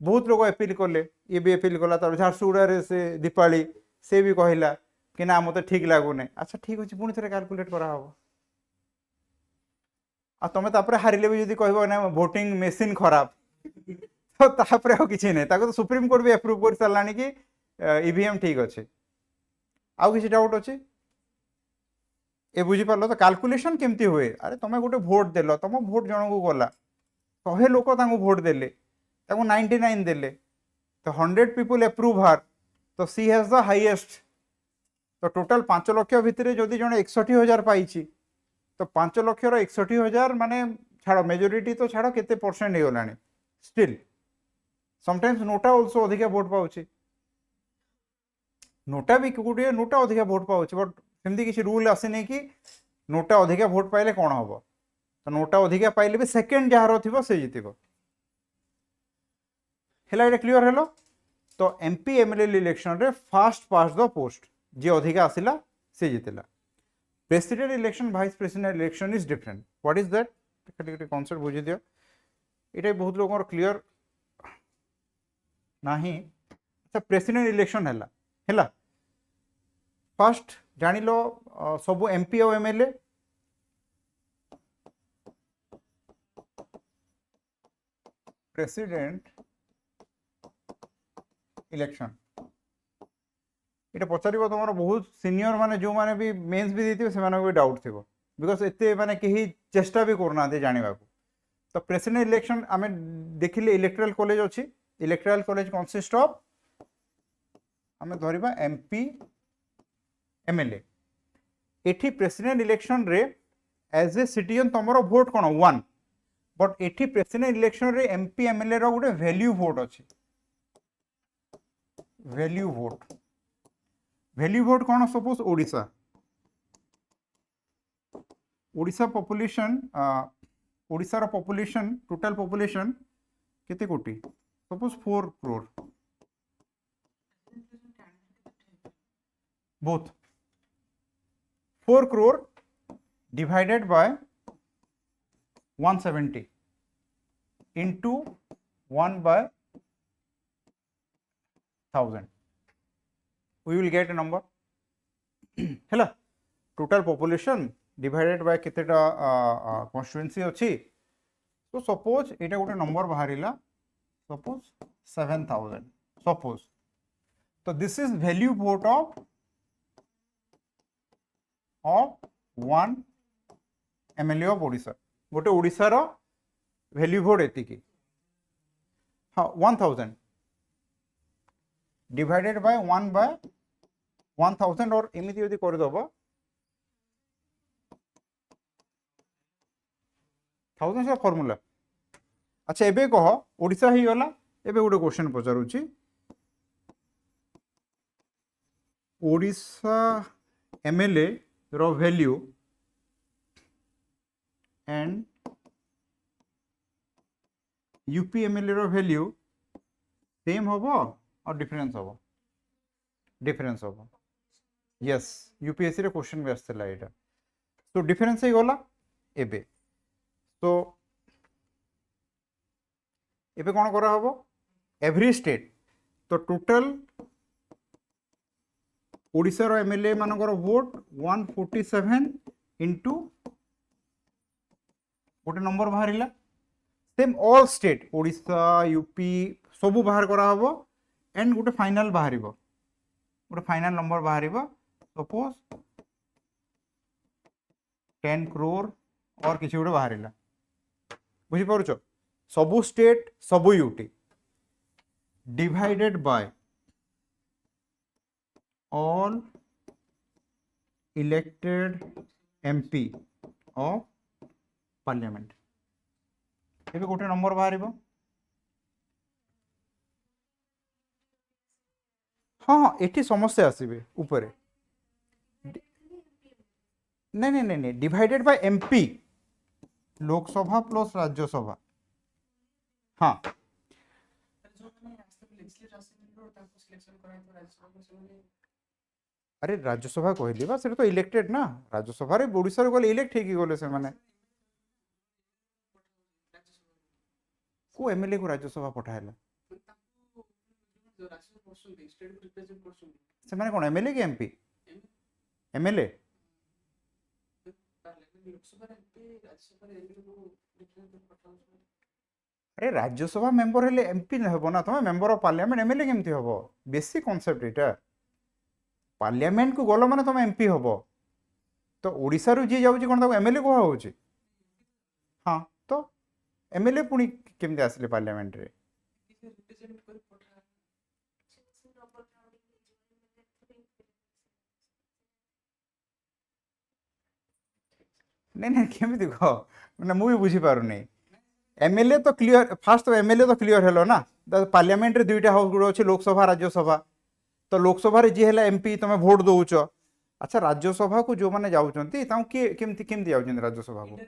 बहुत लोग अपील कले, ये भी अपील कला, झारसुगुड़ा से दीपाली से भी कहला कि ना मत ठीक लगुनि, अच्छा ठीक अच्छे पुणी थे कैलकुलेट कराब आ तुम तापर हारिले भी जब कह ना भोटिंग मेसीन खराब तो तापर आ किसी नहीं, तो सुप्रीम कोर्ट भी एप्रूव कर सारा कि ईवीएम ठीक अच्छे। आउ किसी डाउट अच्छे ए बुझीपार तो कैलकुलेशन केमती हुए, अरे तुम गोटे भोट देल, तुम भोट जन को गला 100 लोक भोट देले 99 देले तो 100 पीपल एप्रूव हार तो सी हैज द हाईएस्ट, तो टोटाल 5 लाख भितर जदि जन 61,000 पाई तो 5 लाख 61,000 माने छाड़ मेजोरिटी तो छाड़ केते परसेंट हो गलानी, स्टिल समटाइम्स नोटा ऑल्सो अधिका भोट पाउछि, नोटा भी गोटे नोटा अधिका भोट पाउछि, बट सेमती किसी रूल आसीनी कि नोटा अधिका भोट पाइले कौन हम, तो नोटा अधिका पाइले भी सेकेंड जार थी से जितिबो है, ये क्लियर हेलो। तो एमपी एमएलए इलेक्शन रे फास्ट पास द पोस्ट जी अधिका आसिला से जितिला। President election vice president election is different, what is that concept बुझी दियो, ये बहुत लोगों क्लियर नहीं। अच्छा प्रेसिडेंट इलेक्शन है फास्ट जानी लो सब एमपी और एमएलए प्रेसिडेंट इलेक्शन ये पचार तुम बहुत सीनियर माने जो माने भी मेन्स भी देते से भी डाउट थी बिकज एते माने कहीं चेष्टा भी करना जानवा को। तो प्रेसिडेंट इलेक्शन आम देखिले इलेक्टोरल कॉलेज अच्छी, इलेक्टोरल कॉलेज कंसिस्ट ऑफ आम धरिबा एमपी एमएलए, एठी प्रेसिडेंट इलेक्शन रे एज ए सिटीजन तुमरो भोट कौन 1, बट एठी प्रेसिडेंट इलेक्शन रे एमपी एमएलए रो गोटे वैल्यू भोट अच्छी, वैल्यू भोट कौन सपोज ओडिशा ओडिशा पॉपुलेशन ओडिशा रो पॉपुलेशन टोटल पॉपुलेशन केते कोटी suppose 4 crore both 4 crore divided by 170 into 1 by 1000 we will get a number है total population divided by केतेटा constituency अच्छी, तो सपोज एटा गोटे नंबर बाहरिला सपोज 7000 सपोज, तो this is value vote of 1 MLA of Odisha, गोटे ओडिशा रो value vote एतिकी, हाँ 1000 divided by 1 bye 1000 और एमती यदि करदेव 1000 से फॉर्मूला। अच्छा एबे कह ओडिशा ही गला, एबे गोटे क्वेश्चन पचारुची ओडिशा एमएलए रो वैल्यू एंड यूपी एमएलए रो वैल्यू सेम होबो और डिफरेंस होबो, डिफरेंस होबो, यस यूपीएससी रे क्वेश्चन भी आसला एटा, तो डिफरेंस ही गला एबे, तो एबे कौन करा होबो एवरी स्टेट, तो टोटल ओडिशा रो एमएलए मानकर वोट 147 इंटू गोटे नंबर बाहरिला, same all state Odisha UP सबू बाहर करा होबो एंड गोटे फाइनल बाहरिबो, गोटे फाइनल नंबर बाहरिबो सपोज 10 करोड़ और किसी गोटे बाहरिला, बुझी पारुछ सबू स्टेट सबू UT divided by all elected MP of parliament, एबे गोटे नंबर बाहर हाँ हाँ एटी समस्ते आसबे ऊपर नहीं नहीं नहीं नहीं divided by MP Lok Sabha plus Rajya Sabha हाँ अरे राज्यसभा कहली बा से तो इलेक्टेड ना राज्यसभा रे ओडिसा रे गले इलेक्ट हेकी गले से माने को एमएलए को राज्यसभा पठाइला से माने कोन एमएलए की एमपी एमएलए अरे राज्यसभा मेंबर हेले एमपी न हेबो ना तुम मेंबर ऑफ पार्लियामेंट एमएलए केमती हेबो बेसी कांसेप्ट एटा पार्लियामेंट को गलो माने तुम एमपी हेबो तो ओडिसा रु जी जाउची कोन ताको एमएलए को होउची हाँ तो एमएलए पुनी केमती आसले पार्लियामेंट रे नहीं नहीं केमती कह मैंने मुझे बुझी पार नहीं एमएलए तो क्लियर फास्ट तो एमएलए तो क्लियर हेलो ना पार्लियामेंट रे दुईटा हाउस गुड़ अच्छे लोकसभा राज्यसभा तो लोकसभा रे जी है एमपी तुम भोट दौच अच्छा राज्यसभा को जो मैंने जाऊँगी केमती जाऊँ राज्यसभा को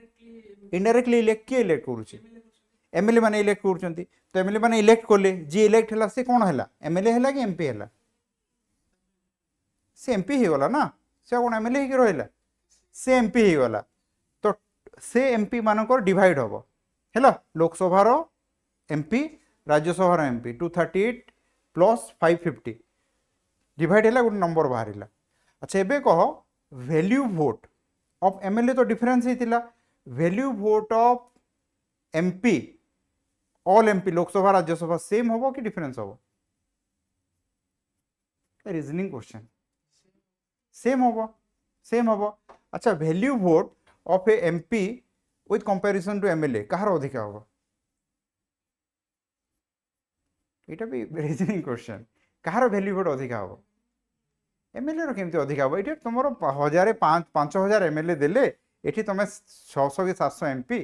इनडायरेक्टली इलेक्ट किए इलेक्ट करुचे एमएलए मैंने इलेक्ट कर तो एमएलए मैंने इलेक्ट कले जी इलेक्ट है सी कौन है एमएलए है कि एमपी है सी एमपी हो गला ना से कौन एमएलए हो रहा से एमपी हो गला तो से एमपी मानकर डिवाइड हम है लोकसभार एमपी राज्यसभार एमपी 238 प्लस 550 डिवाइड है गोटे नंबर बाहर अच्छा एबे कह वैल्यू वोट ऑफ एमएलए तो डिफरेंस होता value vote of MP all MP Lok Sabha Rajya Sabha same हम कि डिफरेंस हम रीजनिंग क्वेश्चन सेम हम अच्छा value vote of a MP with comparison to MLA कहार अधिक हम यहाँ भी रीजनिंग क्वेश्चन कहार वैल्यू वोट अधिक हम एमएलए रो केमती अधिक हम ये तुम 1000 एमएलए देले ये तुम 600 कि 700 एमपी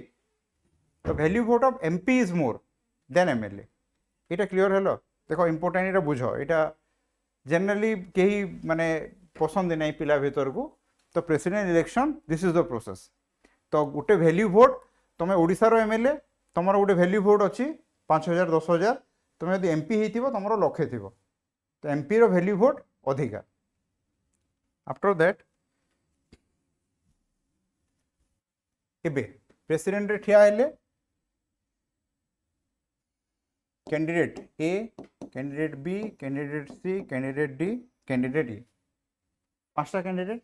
तो value vote of MP is more than MLA ये क्लियर हेलो देखो इंपोर्टेंट ये बुझ यहाँ जनरली कहीं माने पसंद नहीं पिला भीतर को तो president election this is the process तो गोटे वैल्यू वोट तुम ओडिशार एमएलए तुम गोटे वैल्यू वोट अच्छी 5000 10,000 तुम यदि एमपी हो तुम लक्षे थी तो एमपी रो वैल्यू वोट अधिका आफ्टर दैट एबे प्रेसिडेंट रे ठिया हेले candidate A candidate B candidate C candidate D candidate E 5टा कैंडिडेट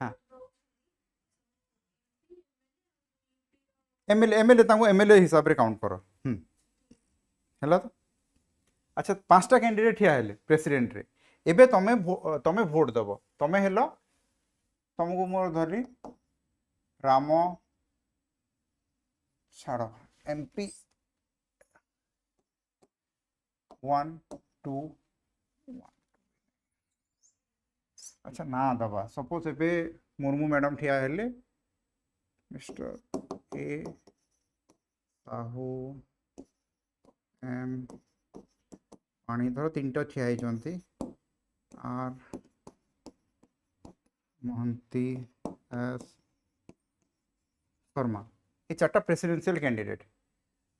हाँ एमएलए एमएलए हिसाब रे काउंट कर है तो अच्छा 5टा कैंडिडेट ठिया हेले प्रेसिडेंट रे एबे तमे भोट दब तमे हेलो तुमको मोर धरली राम छाड़ एमपी 1 2 1 अच्छा ना दबा सपोज एबे मुर्मू मैडम ठिया हेले मिस्टर ए साहू एम पाणीधर 3टा ठिया होती आर महंती एस शर्मा ये 4टा प्रेसिडेंशियल कैंडिडेट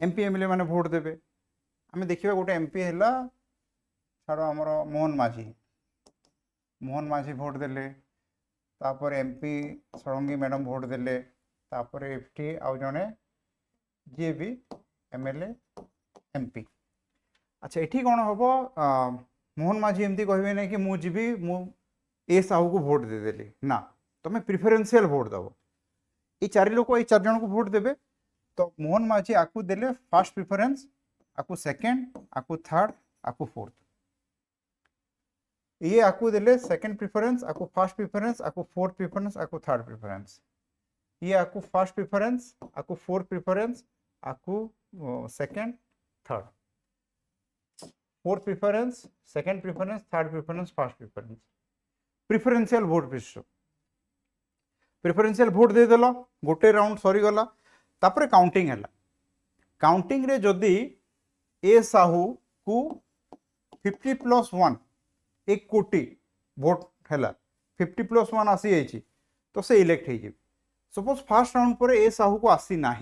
एमपी एमएलए माने भोट देवे आम देखा गोटे एमपी है छाड़ आमर मोहन माझी भोट देले तापर एमपी षडंगी मैडम भोट देले तापर एफटी आउ जड़े जी भी एमएलए एमपी अच्छा ये कौन हम मोहन माझी एमती कहे ना कि मुझे मु ए साहू को भोट देदेली ना तुम प्रिफरेन्शियल भोट दब ये 4 लोक ये 4 जन को भोट देवे तो मोहन माझी आपको देले फर्स्ट प्रिफरेंस आपको सेकंड आपको थर्ड आपको फोर्थ ये आपको देले सेकंड प्रिफरेंस आपको फर्स्ट प्रिफरेंस आपको फोर्थ प्रिफरेंस आपको थर्ड प्रिफरेंस ये आपको फर्स्ट प्रिफरेंस आपको फोर्थ प्रिफरेंस आपको second third fourth preference second preference third preference first preference preferential vote पिछ प्रिफरेंशियल भोट देदेल गोटे राउंड सरीगला तापर काउंटिंग है काउंटिंग रे जदि ए साहू को 50+1 1 कोटी भोट है 50+1 आसी जाइए तो से इलेक्ट हो सपोज फास्ट राउंड पर ए साहू को आसी ना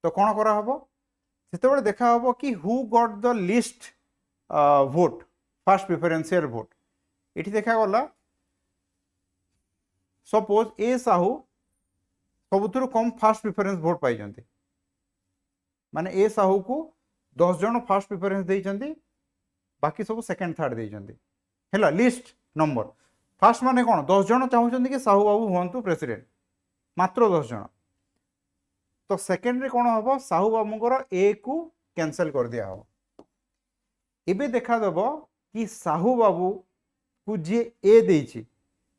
तो कौन करा हबो से देखा हबो कि हु गॉट द लिस्ट भोट फास्ट प्रिफरेंशियल भोट ये देखा गला सपोज ए साहू सबुठ कम फास्ट प्रिफरेंस भोट पाई माने ए साहू को 10 जन फास्ट प्रिफरेंस देइचंदी बाकी सब सेकंड थर्ड देइचंदी हैला लिस्ट नंबर फास्ट माने कोन 10 जन चाहउचंदी कि साहू बाबू होंतु प्रेसिडेंट मात्र 10 जन तो सेकंड रे कोन हबो साहू बाबूंकर ए को कैंसिल कर दिया हो एबे देखा दबो कि साहू बाबू को जे ए देइची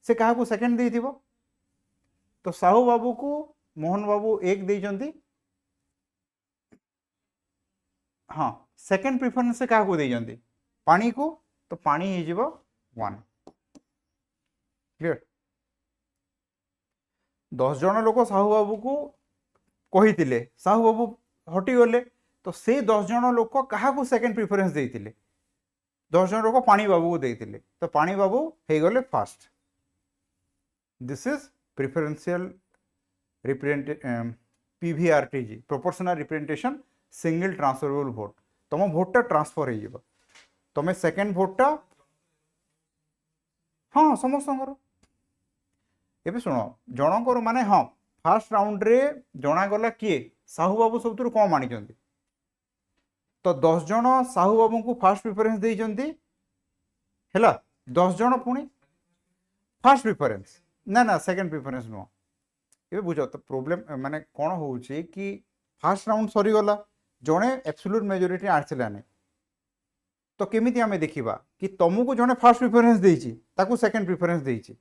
से कहा को सेकंड देइथिबो तो साहू बाबू को मोहन बाबू एक देइचंदी हाँ सेकंड प्रिफरेंस से क्या देइचंदी पानी को तो पानी ही जीवो 1 क्लियर 10 जन लोक साहू बाबू को कही साहू बाबू हटी गले तो से 10 जन लोक क्या सेकंड प्रिफरेंस देइतिले 10 जन लोक पानी बाबू को देइतिले तो पानी बाबू हे गले first this is preferential PVRTG proportional representation single transferable भोट तुम भोटा ट्रांसफर हो तुम सेकेंड भोटा हाँ समस्त एवं शुण जनकर माने हाँ फास्ट राउंड रे जनागला किए साहू बाबू सब कम आनी तो 10 जन साहू बाबू को फास्ट प्रिफरेंस देइचंदी हैला 10 जन पुणी फास्ट प्रिफरेंस ना ना सेकंड प्रिफरेंस नुह ए बुझ तो प्रोब्लेम माने कौन हो कि फास्ट राउंड सरीगला जड़े एब्सोल्यूट मेजोरिटी आसलानी तो केमिति आमे देखिबा कि तुमको जड़े फास्ट प्रिफरेंस देइची ताकू सेकंड प्रिफरेंस देइची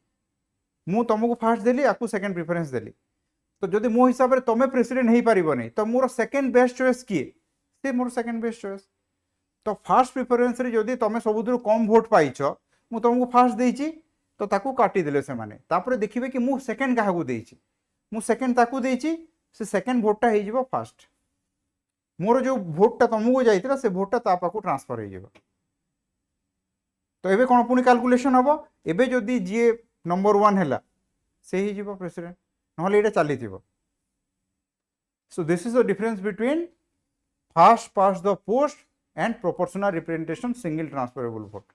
मु तुमको फास्ट देली आकू सेकंड प्रिफरेंस देली तो जदि मो हिसाब रे तमे प्रेसिडेंट हेई पारिबोनी तो मोर सेकंड बेस्ट चॉइस किए से मोर सेकंड बेस्ट चॉइस तो फास्ट प्रिफरेंस रे जदि तमे सबुदुर कम वोट पाइछ मु तुमको फास्ट देइची तो ताकू काटी देले से माने तापर देखिबे कि मु सेकंड काहाकू देइची मु सेकंड ताकू देइची से सेकंड वोटटा हेई जिवो फास्ट मोर जो भोटा तुमको जाइतिला से भोटा ता पाकू ट्रांसफर हो जाइबो तो एबे कोन पुनी कैलकुलेशन हबो एबे जदि जे नंबर 1 हैला से ही जिवो प्रेसिडेंट नहले एटा चली थिबो so this is the difference between first past the post and proportional representation single transferable भोट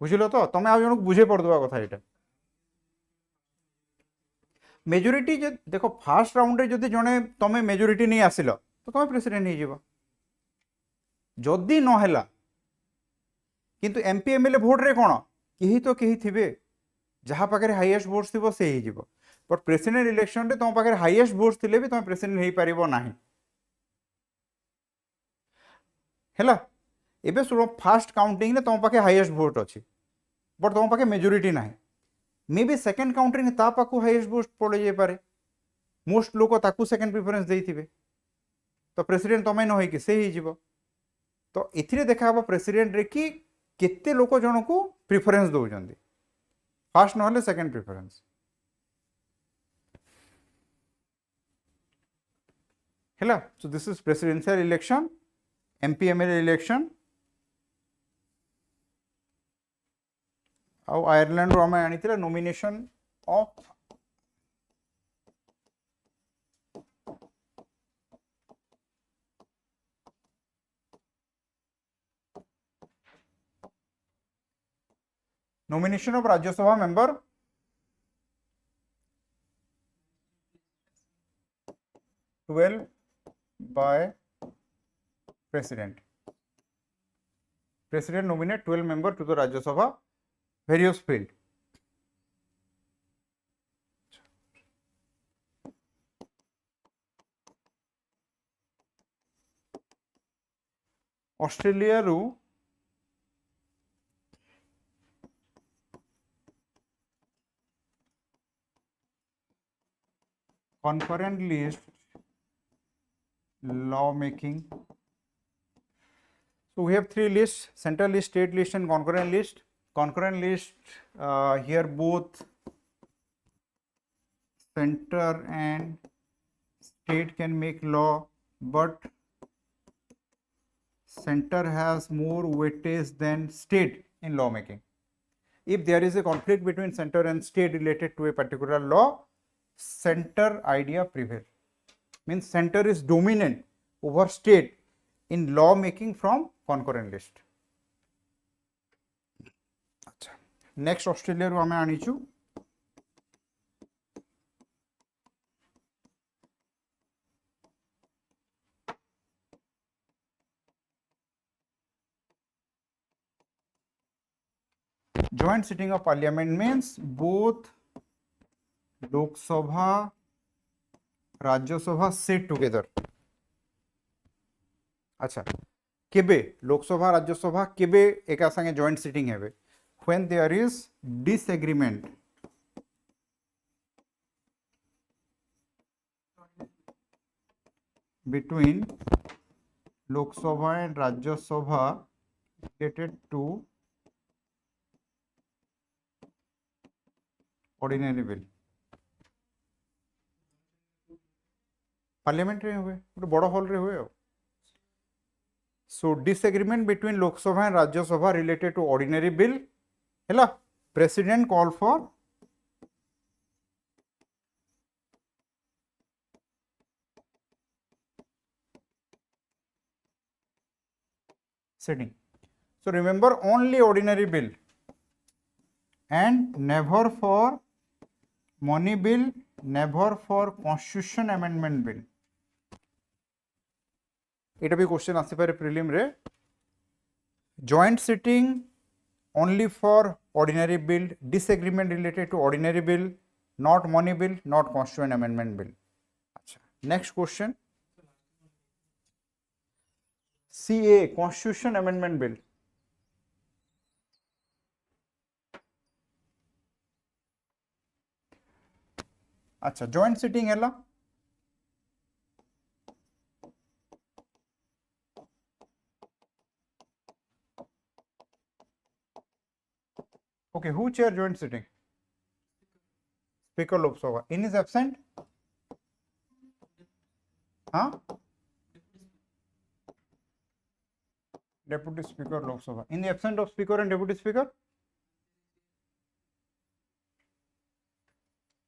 बुझिलो तो तमे आ जन बुझे पड़दवा कथा एटा मेजोरिटी जे देखो फास्ट राउंड रे जदि जने तमे मेजोरिटी नहीं आसिलो तो तुम प्रेसिडेंट हो जीव जदि नहला किंतु एमपी एमएलए भोट रे कौन कहीं तो कहीं थे जहाँ पाखे हाईएस्ट भोट्स थी से ही जीव बट प्रेसिडेंट इलेक्शन रे तुम पाखे हाईएस्ट भोट्स थिले भी तुम प्रेसिडेंट हो पारिबो नाही हैला एबे सुनो फास्ट काउंटिंग रे तुम पाखे हाईएस्ट भोट अच्छी बट तुम पाखे मेजोरिटी नाही मे बी सेकंड काउंटिंग ता पाखु हाईएस्ट भोट पड़े जाई पारे मोस्ट लोक ताकू सेकंड प्रिफरेंस देइथिबे तो प्रेसिडेंट तमें न हो से ही जीव तो एथिरे देखा प्रेसिडेंट रे कि केते लोक जन को प्रिफरेंस दौरान फास्ट ना सेकंड प्रिफरेंस है सो this is presidential election MP MLA election आउ आयरलैंड रो आम आनी nomination of nomination of Rajya Sabha member by president nominate 12 member to the Rajya Sabha various field Australia रू concurrent list law making. So we have three lists: central list, state list, and concurrent list. Concurrent list, here both center and state can make law but center has more weightage than state in lawmaking. If there is a conflict between center and state related to a particular law, center idea prevails. Means center is dominant over state in law making from concurrent list. अच्छा, next Australia रू आमे आनीचु joint sitting of parliament means both Lok Sabha, Rajya Sabha sit together. अच्छा, केबे लोकसभा राज्यसभा केबे एका संगे joint sitting हेबे when there is disagreement between Lok Sabha and Rajya Sabha related to ordinary bill. Parliament रे हुए गोटे बड़ हॉल रे हुए. So disagreement between Lok Sabha and Rajya Sabha related to ordinary bill, hela president call for sitting. So remember only ordinary bill and never for money bill, never for constitution amendment bill. এটা भी question आसी पारे prelim रे. Joint sitting only for ordinary bill, disagreement related to ordinary bill, not money bill, not constituent amendment bill. अच्छा, next question CA constitution amendment bill. अच्छा, joint sitting है okay. Who chair joint sitting? Speaker Lok Sabha. In his absent? Huh? Deputy Speaker Lok Sabha. In the absent of Speaker and Deputy Speaker?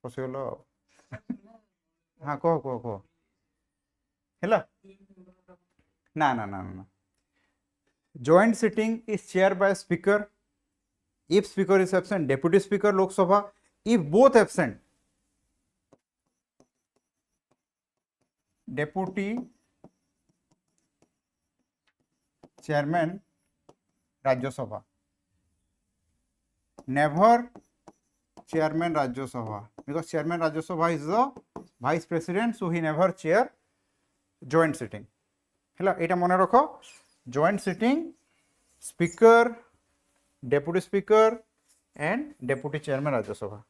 Possible. हाँ कहो हेला ना joint sitting is chaired by speaker. If speaker is absent, deputy speaker Lok Sabha. If both absent, deputy chairman Rajya Sabha. Never chairman Rajya Sabha, because chairman Rajya Sabha is the vice president, so he never chair joint sitting. हेला एटा मने रखो. Joint sitting, speaker, deputy speaker and deputy chairman Rajya Sabha.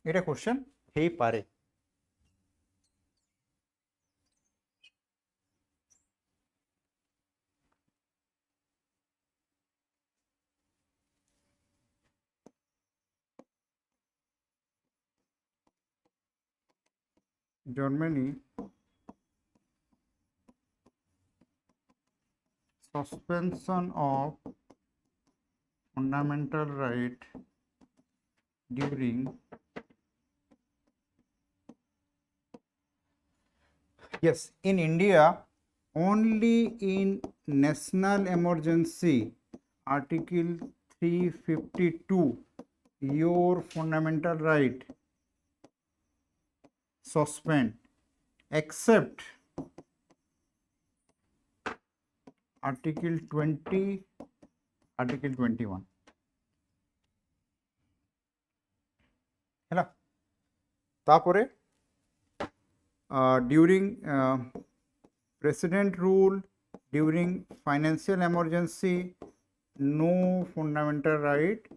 এটা question हेई पारे. Germany suspension of fundamental right during yes, in India only in national emergency article 352 your fundamental right suspend except article 20 article 21 है तापरे during president rule during financial emergency no fundamental right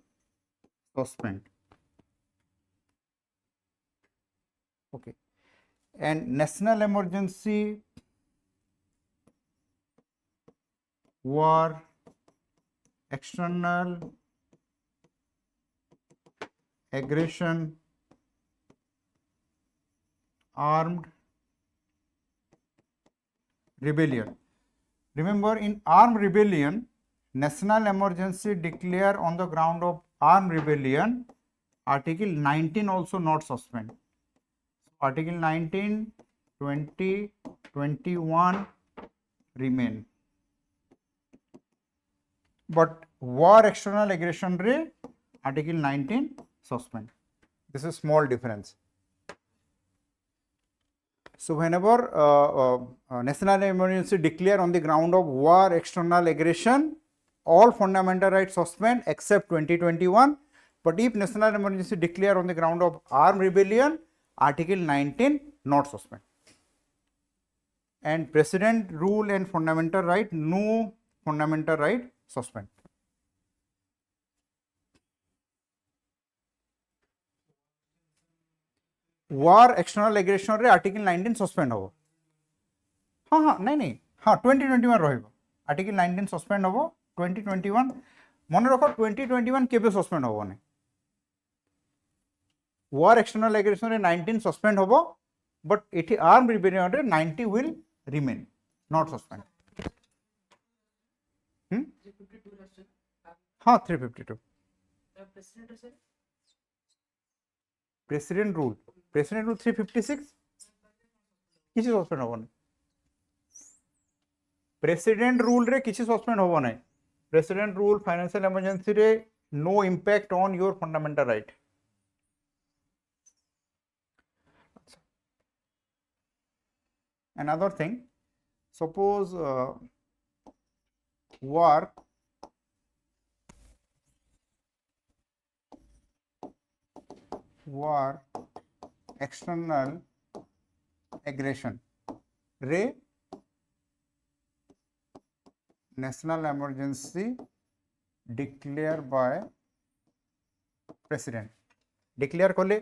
suspend. Okay, and national emergency, war, external aggression, armed rebellion. Remember, in armed rebellion, national emergency declare on the ground of armed rebellion, Article 19 also not suspend. Article 19, 20, 21 remain. But war external aggression re Article 19 suspend. This is small difference. So whenever national emergency declare on the ground of war external aggression, all fundamental rights suspend except 2021. But if national emergency declare on the ground of armed rebellion, Article 19 not suspend. And president rule and fundamental right, no fundamental right suspend. war external aggression रे article 19 suspend हो हाँ हाँ नहीं नहीं हाँ 2021 रहिबो article 19 suspend हो 2021 मन रख 2021 केबे सस्पेंड हो नै war external aggression रे 19 सस्पेंड हो बट एठी आर्म रिबेलियन रे 90 विल रिमेन नॉट सस्पेंड हाँ 352 प्रेसिडेंट रूल 356 किसी सस्पेंड हो नहीं प्रेसिडेंट रूल रे किसी सस्पेंड हो नहीं प्रेसिडेंट रूल फाइनेंशियल इमरजेंसी रे no impact on your fundamental right another thing suppose war external aggression रे national emergency declare by president declare कले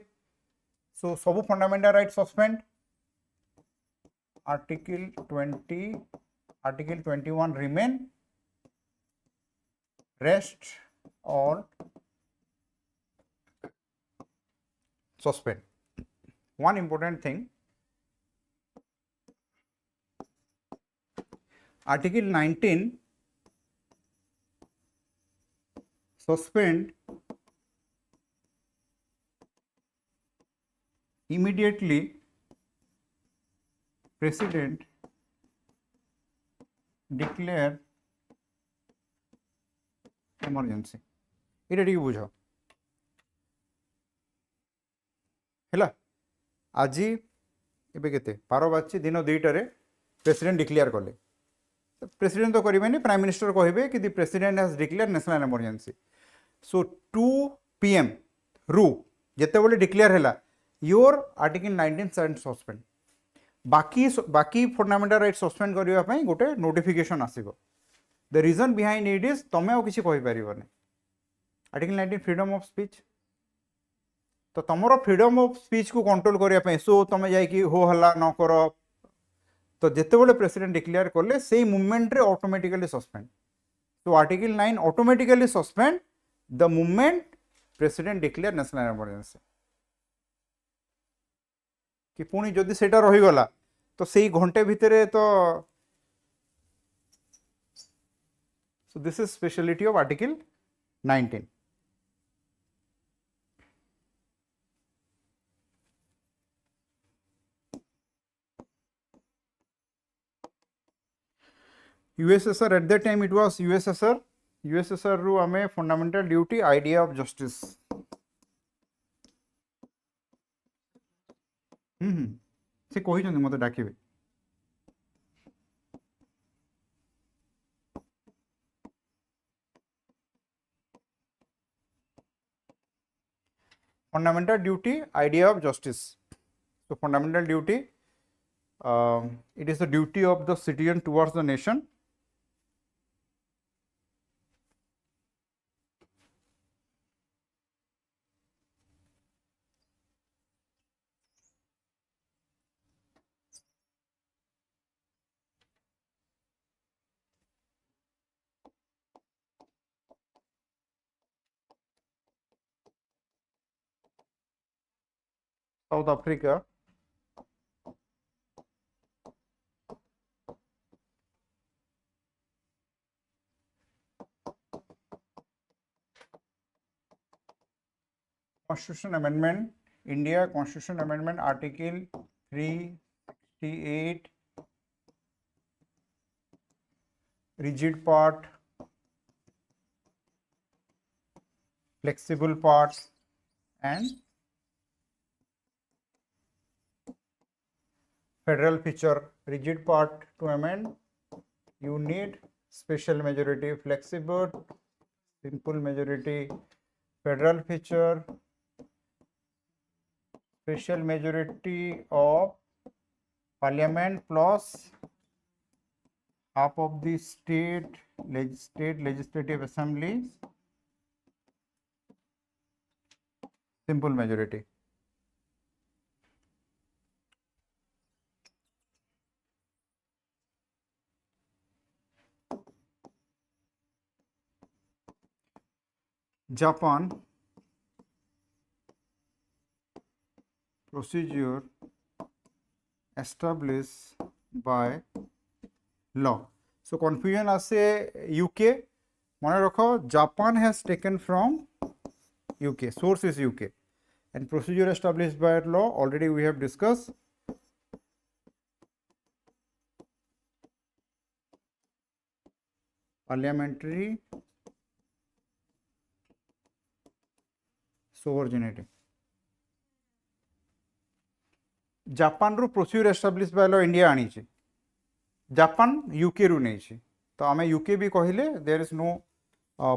so सब fundamental right suspend article 20 article 21 remain rest all suspend. One important thing, Article 19 suspend immediately president declare emergency. এটা ঠিক বুঝো ହେଲା ଆଜି ଏବେ କେତେ 12 ବାଜଛି ଦିନ 2ଟାରେ ପ୍ରେସିଡେଣ୍ଟ ଡିକ୍ଲେୟାର କଲେ ପ୍ରେସିଡେଣ୍ଟ ତ କରିବେନି ପ୍ରାଇମ୍ ମିନିଷ୍ଟର କହିବେ କି the president has declare national emergency so 2 PM ରୁ ଯେତେବେଳେ ଡିକ୍ଲେୟାର ହେଲା योर आर्टिकल 19 स्टैंड सस्पेंड बाकी फंडामेंटल राइट सस्पेंड करबा पई गोटे नोटिफिकेशन आसीबो the reason behind it is तमे और किसी कहि परिबने आर्टिकल 19 फ्रीडम ऑफ स्पीच तो तुमर फ्रीडम ऑफ स्पीच को कंट्रोल करबा पई सो तमे जाय कि हो हल्ला न करो तो जेतेबेले प्रेसिडेंट डिक्लेयर करले सेही मूवमेंट रे ऑटोमेटिकली सस्पेंड तो article 9 automatically suspend the movement president declare national emergency कि पुणी जदि सेटा रही गला तो सेही घंटे भितरे तो सो this is speciality of article 19 USSR at that time it was USSR रू आमे fundamental duty idea of justice से कही मत डाके fundamental duty idea of justice so fundamental duty it is the duty of the citizen towards the nation South Africa Constitution Amendment, India Constitution Amendment, Article 368, rigid part, flexible parts, and federal feature. Rigid part to amend, you need special majority. Flexible, simple majority. Federal feature, special majority of parliament plus half of the state legislative assembly, simple majority. Japan procedure established by law. So confusion আছে UK, মনে রাখো Japan has taken from UK, source is UK, and procedure established by law already we have discussed. Parliamentary sovereignty. Japan ru procedure established by law India आनीचे, Japan UK रू नहीं ची, तो आमे UK भी कहिले there is no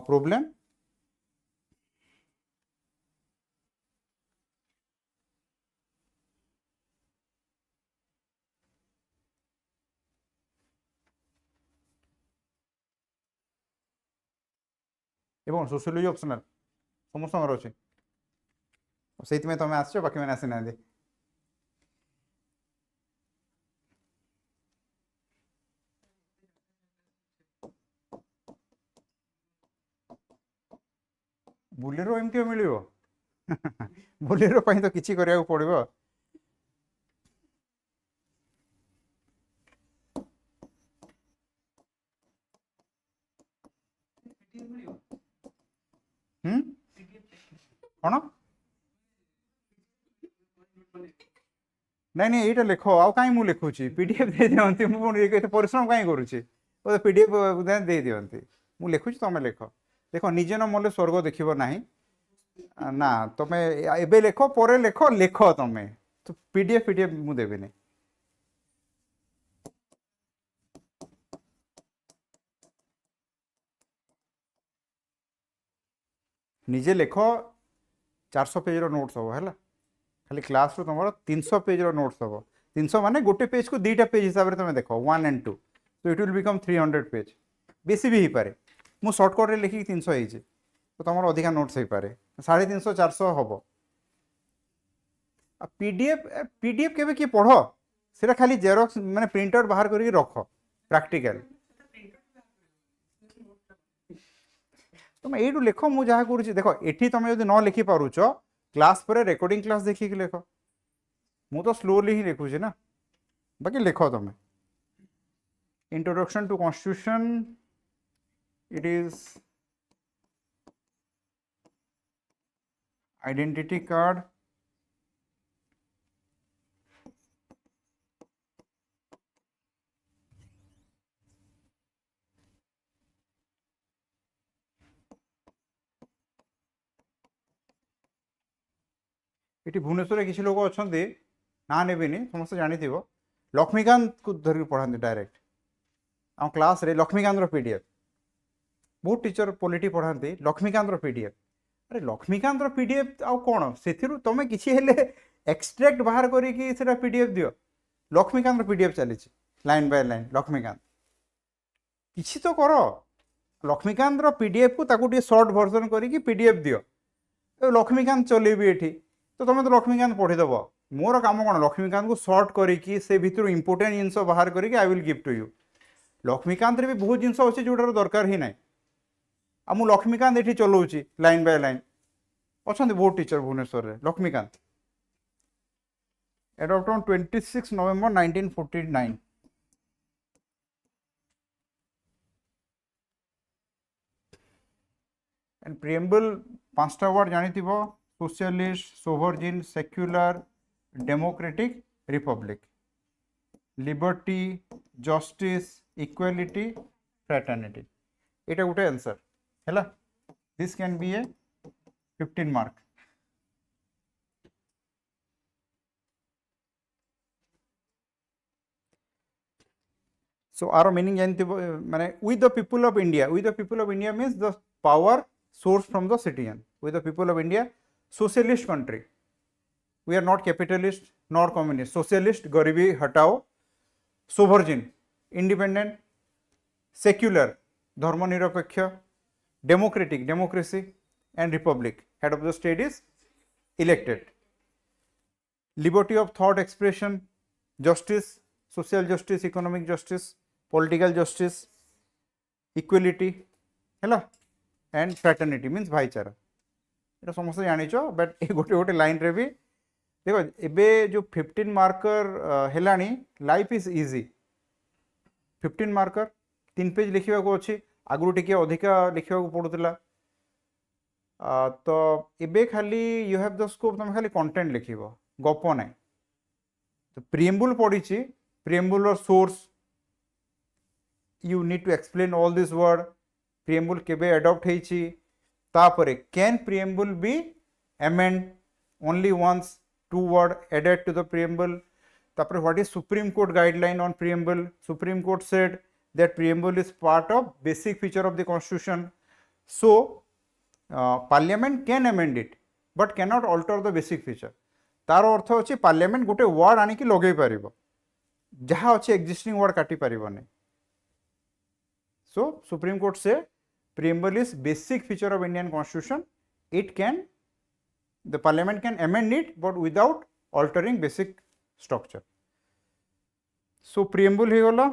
problem. এবং সোশিयोलॉजी optional ସମସ୍ତଙ୍କର ଅଛି, ସେଇଥିପାଇଁ ତମେ ଆସିଛ, ବାକି ମାନେ ଆସିନାହାନ୍ତି। ବୁଲେରୋ ଏମିତି ମିଳିବ? ବୁଲେରୋ ପାଇଁ ତ କିଛି କରିବାକୁ ପଡ଼ିବ। କ'ଣ? ନାଇଁ ନାଇଁ ଏଇଟା ଲେଖ, ଆଉ କାହିଁ ମୁଁ ଲେଖୁଛି, PDF ଦେଇ ଦିଅନ୍ତି, ମୁଁ ଏତେ ପରିଶ୍ରମ କାହିଁ କରୁଛି, PDF ଦେଇ ଦିଅନ୍ତି, ମୁଁ ଲେଖୁଛି ତମେ ଲେଖ। ଦେଖ ନିଜେ ନ ମଲେ ସ୍ୱର୍ଗ ଦେଖିବ ନାହିଁ ନା, ତମେ ଏବେ ଲେଖ, ପରେ ଲେଖ, ଲେଖ ତମେ, PDF ମୁଁ ଦେବିନି। ନିଜେ ଲେଖ, 400 पेजर नोट्स हम है, खाली क्लास रू तुम 300 पेजर नोट्स हम, 300 माने गोटे पेज को 2टा पेज हिसाब से तुम देख 1 and 2, तो इट विल बिकम 300 पेज, बेसी भी हो पारे, मु शॉर्टकट रे लिखी 300 होइजे, तो तुम अधिका नोट्स हो पारे, 350 400 हम। पीडीएफ केबे कि पढ़, सेटा खाली जेरॉक्स माने प्रिंट आउट बाहर करके रख, प्रैक्टिकल तुम यू लेख, मुझे जहाँ करुँच देख, ये तुम जो न लिखि पारुच क्लास पर रेकर्डिंग क्लास देखिक लेख, मु तो स्लोली ही लिखुची ना, बाकी लेख तुम। Introduction to constitution, it is identity card, ये भुवनेश्वर किसी लोग अच्छा ना नेबिनी, समस्त जानी थी, लक्ष्मीकांत को धरिक पढ़ाते डायरेक्ट आम क्लास रे, लक्ष्मीकांत PDF, बहुत टीचर पॉलिटी पढ़ाते लक्ष्मीकांत PDF, अरे लक्ष्मीकांत PDF आउ कौन से तुम किसी एक्सट्रैक्ट बाहर करी PDF दियो, लक्ष्मीकांत PDF चली लाइन बाय लाइन, लक्ष्मीकांत किसी तो कर, लक्ष्मीकांत PDF को ताकू शॉर्ट वर्जन करी PDF दियो, लक्ष्मीकांत चलेबी एठी, तो तुम तो लक्ष्मीकांत पढ़ीदेव, मोर काम कौन लक्ष्मीकांत को सर्ट करी से भितर इंपोर्टेंट जिनस बाहर करके I will give to you. Laxmikanth रे भी बहुत जिनस अच्छे जोटार दरकार ही ना, आ मु लक्ष्मीकांत ये चलाऊँगी लाइन बाय लाइन, अच्छा बहुत टीचर भुवनेश्वर रे Laxmikant. Adopt on 26 November 1949। And preamble 5टा वर्ड जानी थी, socialist, sovereign, secular, democratic republic. Liberty, justice, equality, fraternity. Eta gote answer. Hela. This can be a 15 mark. So our meaning mane with the people of India. With the people of India means the power source from the citizen. With the people of India, socialist country. We are not capitalist nor communist. Socialist, garibi hatao. Sovereign, independent. Secular, dharma nirapeksha. Democratic, democracy, and republic. Head of the state is elected. Liberty of thought expression, justice, social justice, economic justice, political justice, equality, hela, and fraternity means bhaichara. এটা সমস্ত জানিছ but ए गोटे गोटे line रे भी देखो एबे जो 15 marker हेलानी life is easy 15 marker 3 page लिखिबा को अछि आगु टिके अधिका लिखिबा को पडुतला तो एबे खाली यू हैव द स्कोप तुम खाली कंटेंट लिखिबो गप नै तो प्रिएम्बुल पढिछि प्रिएम्बुल और source you need to explain all this word preamble kebe adopt heichi tapare can preamble be amend only once two word added to the preamble tapare what is supreme court guideline on preamble supreme court said that preamble is part of basic feature of the constitution so parliament can amend it but cannot alter the basic feature तार अर्थ अछि parliament गोटे word आनी कि लगेई परिबो जहा अछि existing word काटी परिबो नै So, Supreme Court say preamble is basic feature of Indian Constitution. It can, the Parliament can amend it, but without altering basic structure. So, preamble he gola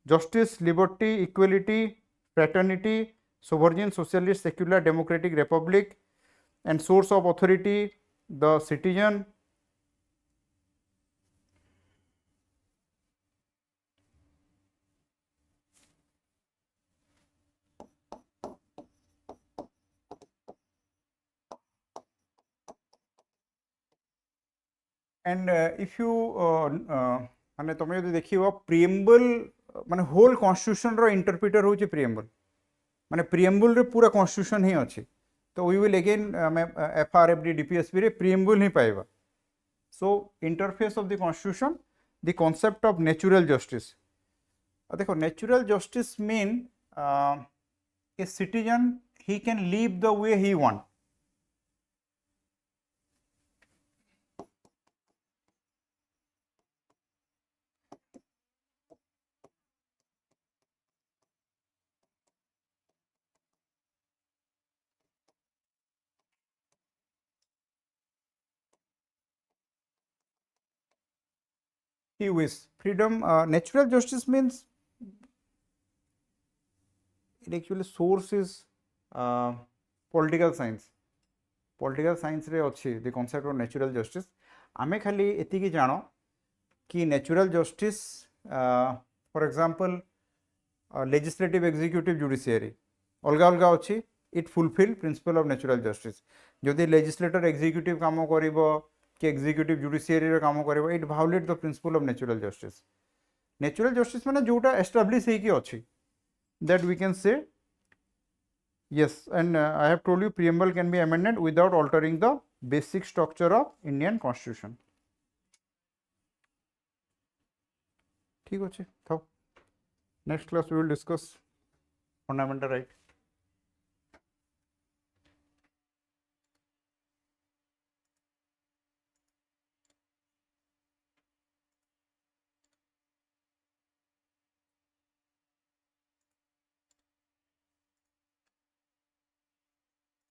justice, liberty, equality, fraternity, sovereign, socialist, secular, democratic republic, and source of authority, the citizen. And if you माने तुम यदि देखिबो preamble माने whole constitution रो interpreter होची preamble माने preamble रे पूरा कॉन्स्टिट्यूशन ही अछि तो we will again FR FD DPSP रे प्रिएम्बल ही पाइबा so interface of the constitution the concept of natural justice देखो natural justice mean a citizen he can live the way he want he wish freedom natural justice means it actually source is political science रे अछि the concept of natural justice आमे खाली एति की जानो कि natural justice for example legislative executive judiciary अलगा अलगा अछि it fulfill principle of natural justice जदि legislator executive काम करिवो कि एग्जीक्यूटिव जुडिशियरी रे काम करिवो it violate the principle of natural justice माने जोटा एस्टैब्लिश हे कि अछि that we can say yes and I have told you preamble can be amended without altering the basic structure of Indian constitution ठीक अछि तो next class we will discuss fundamental right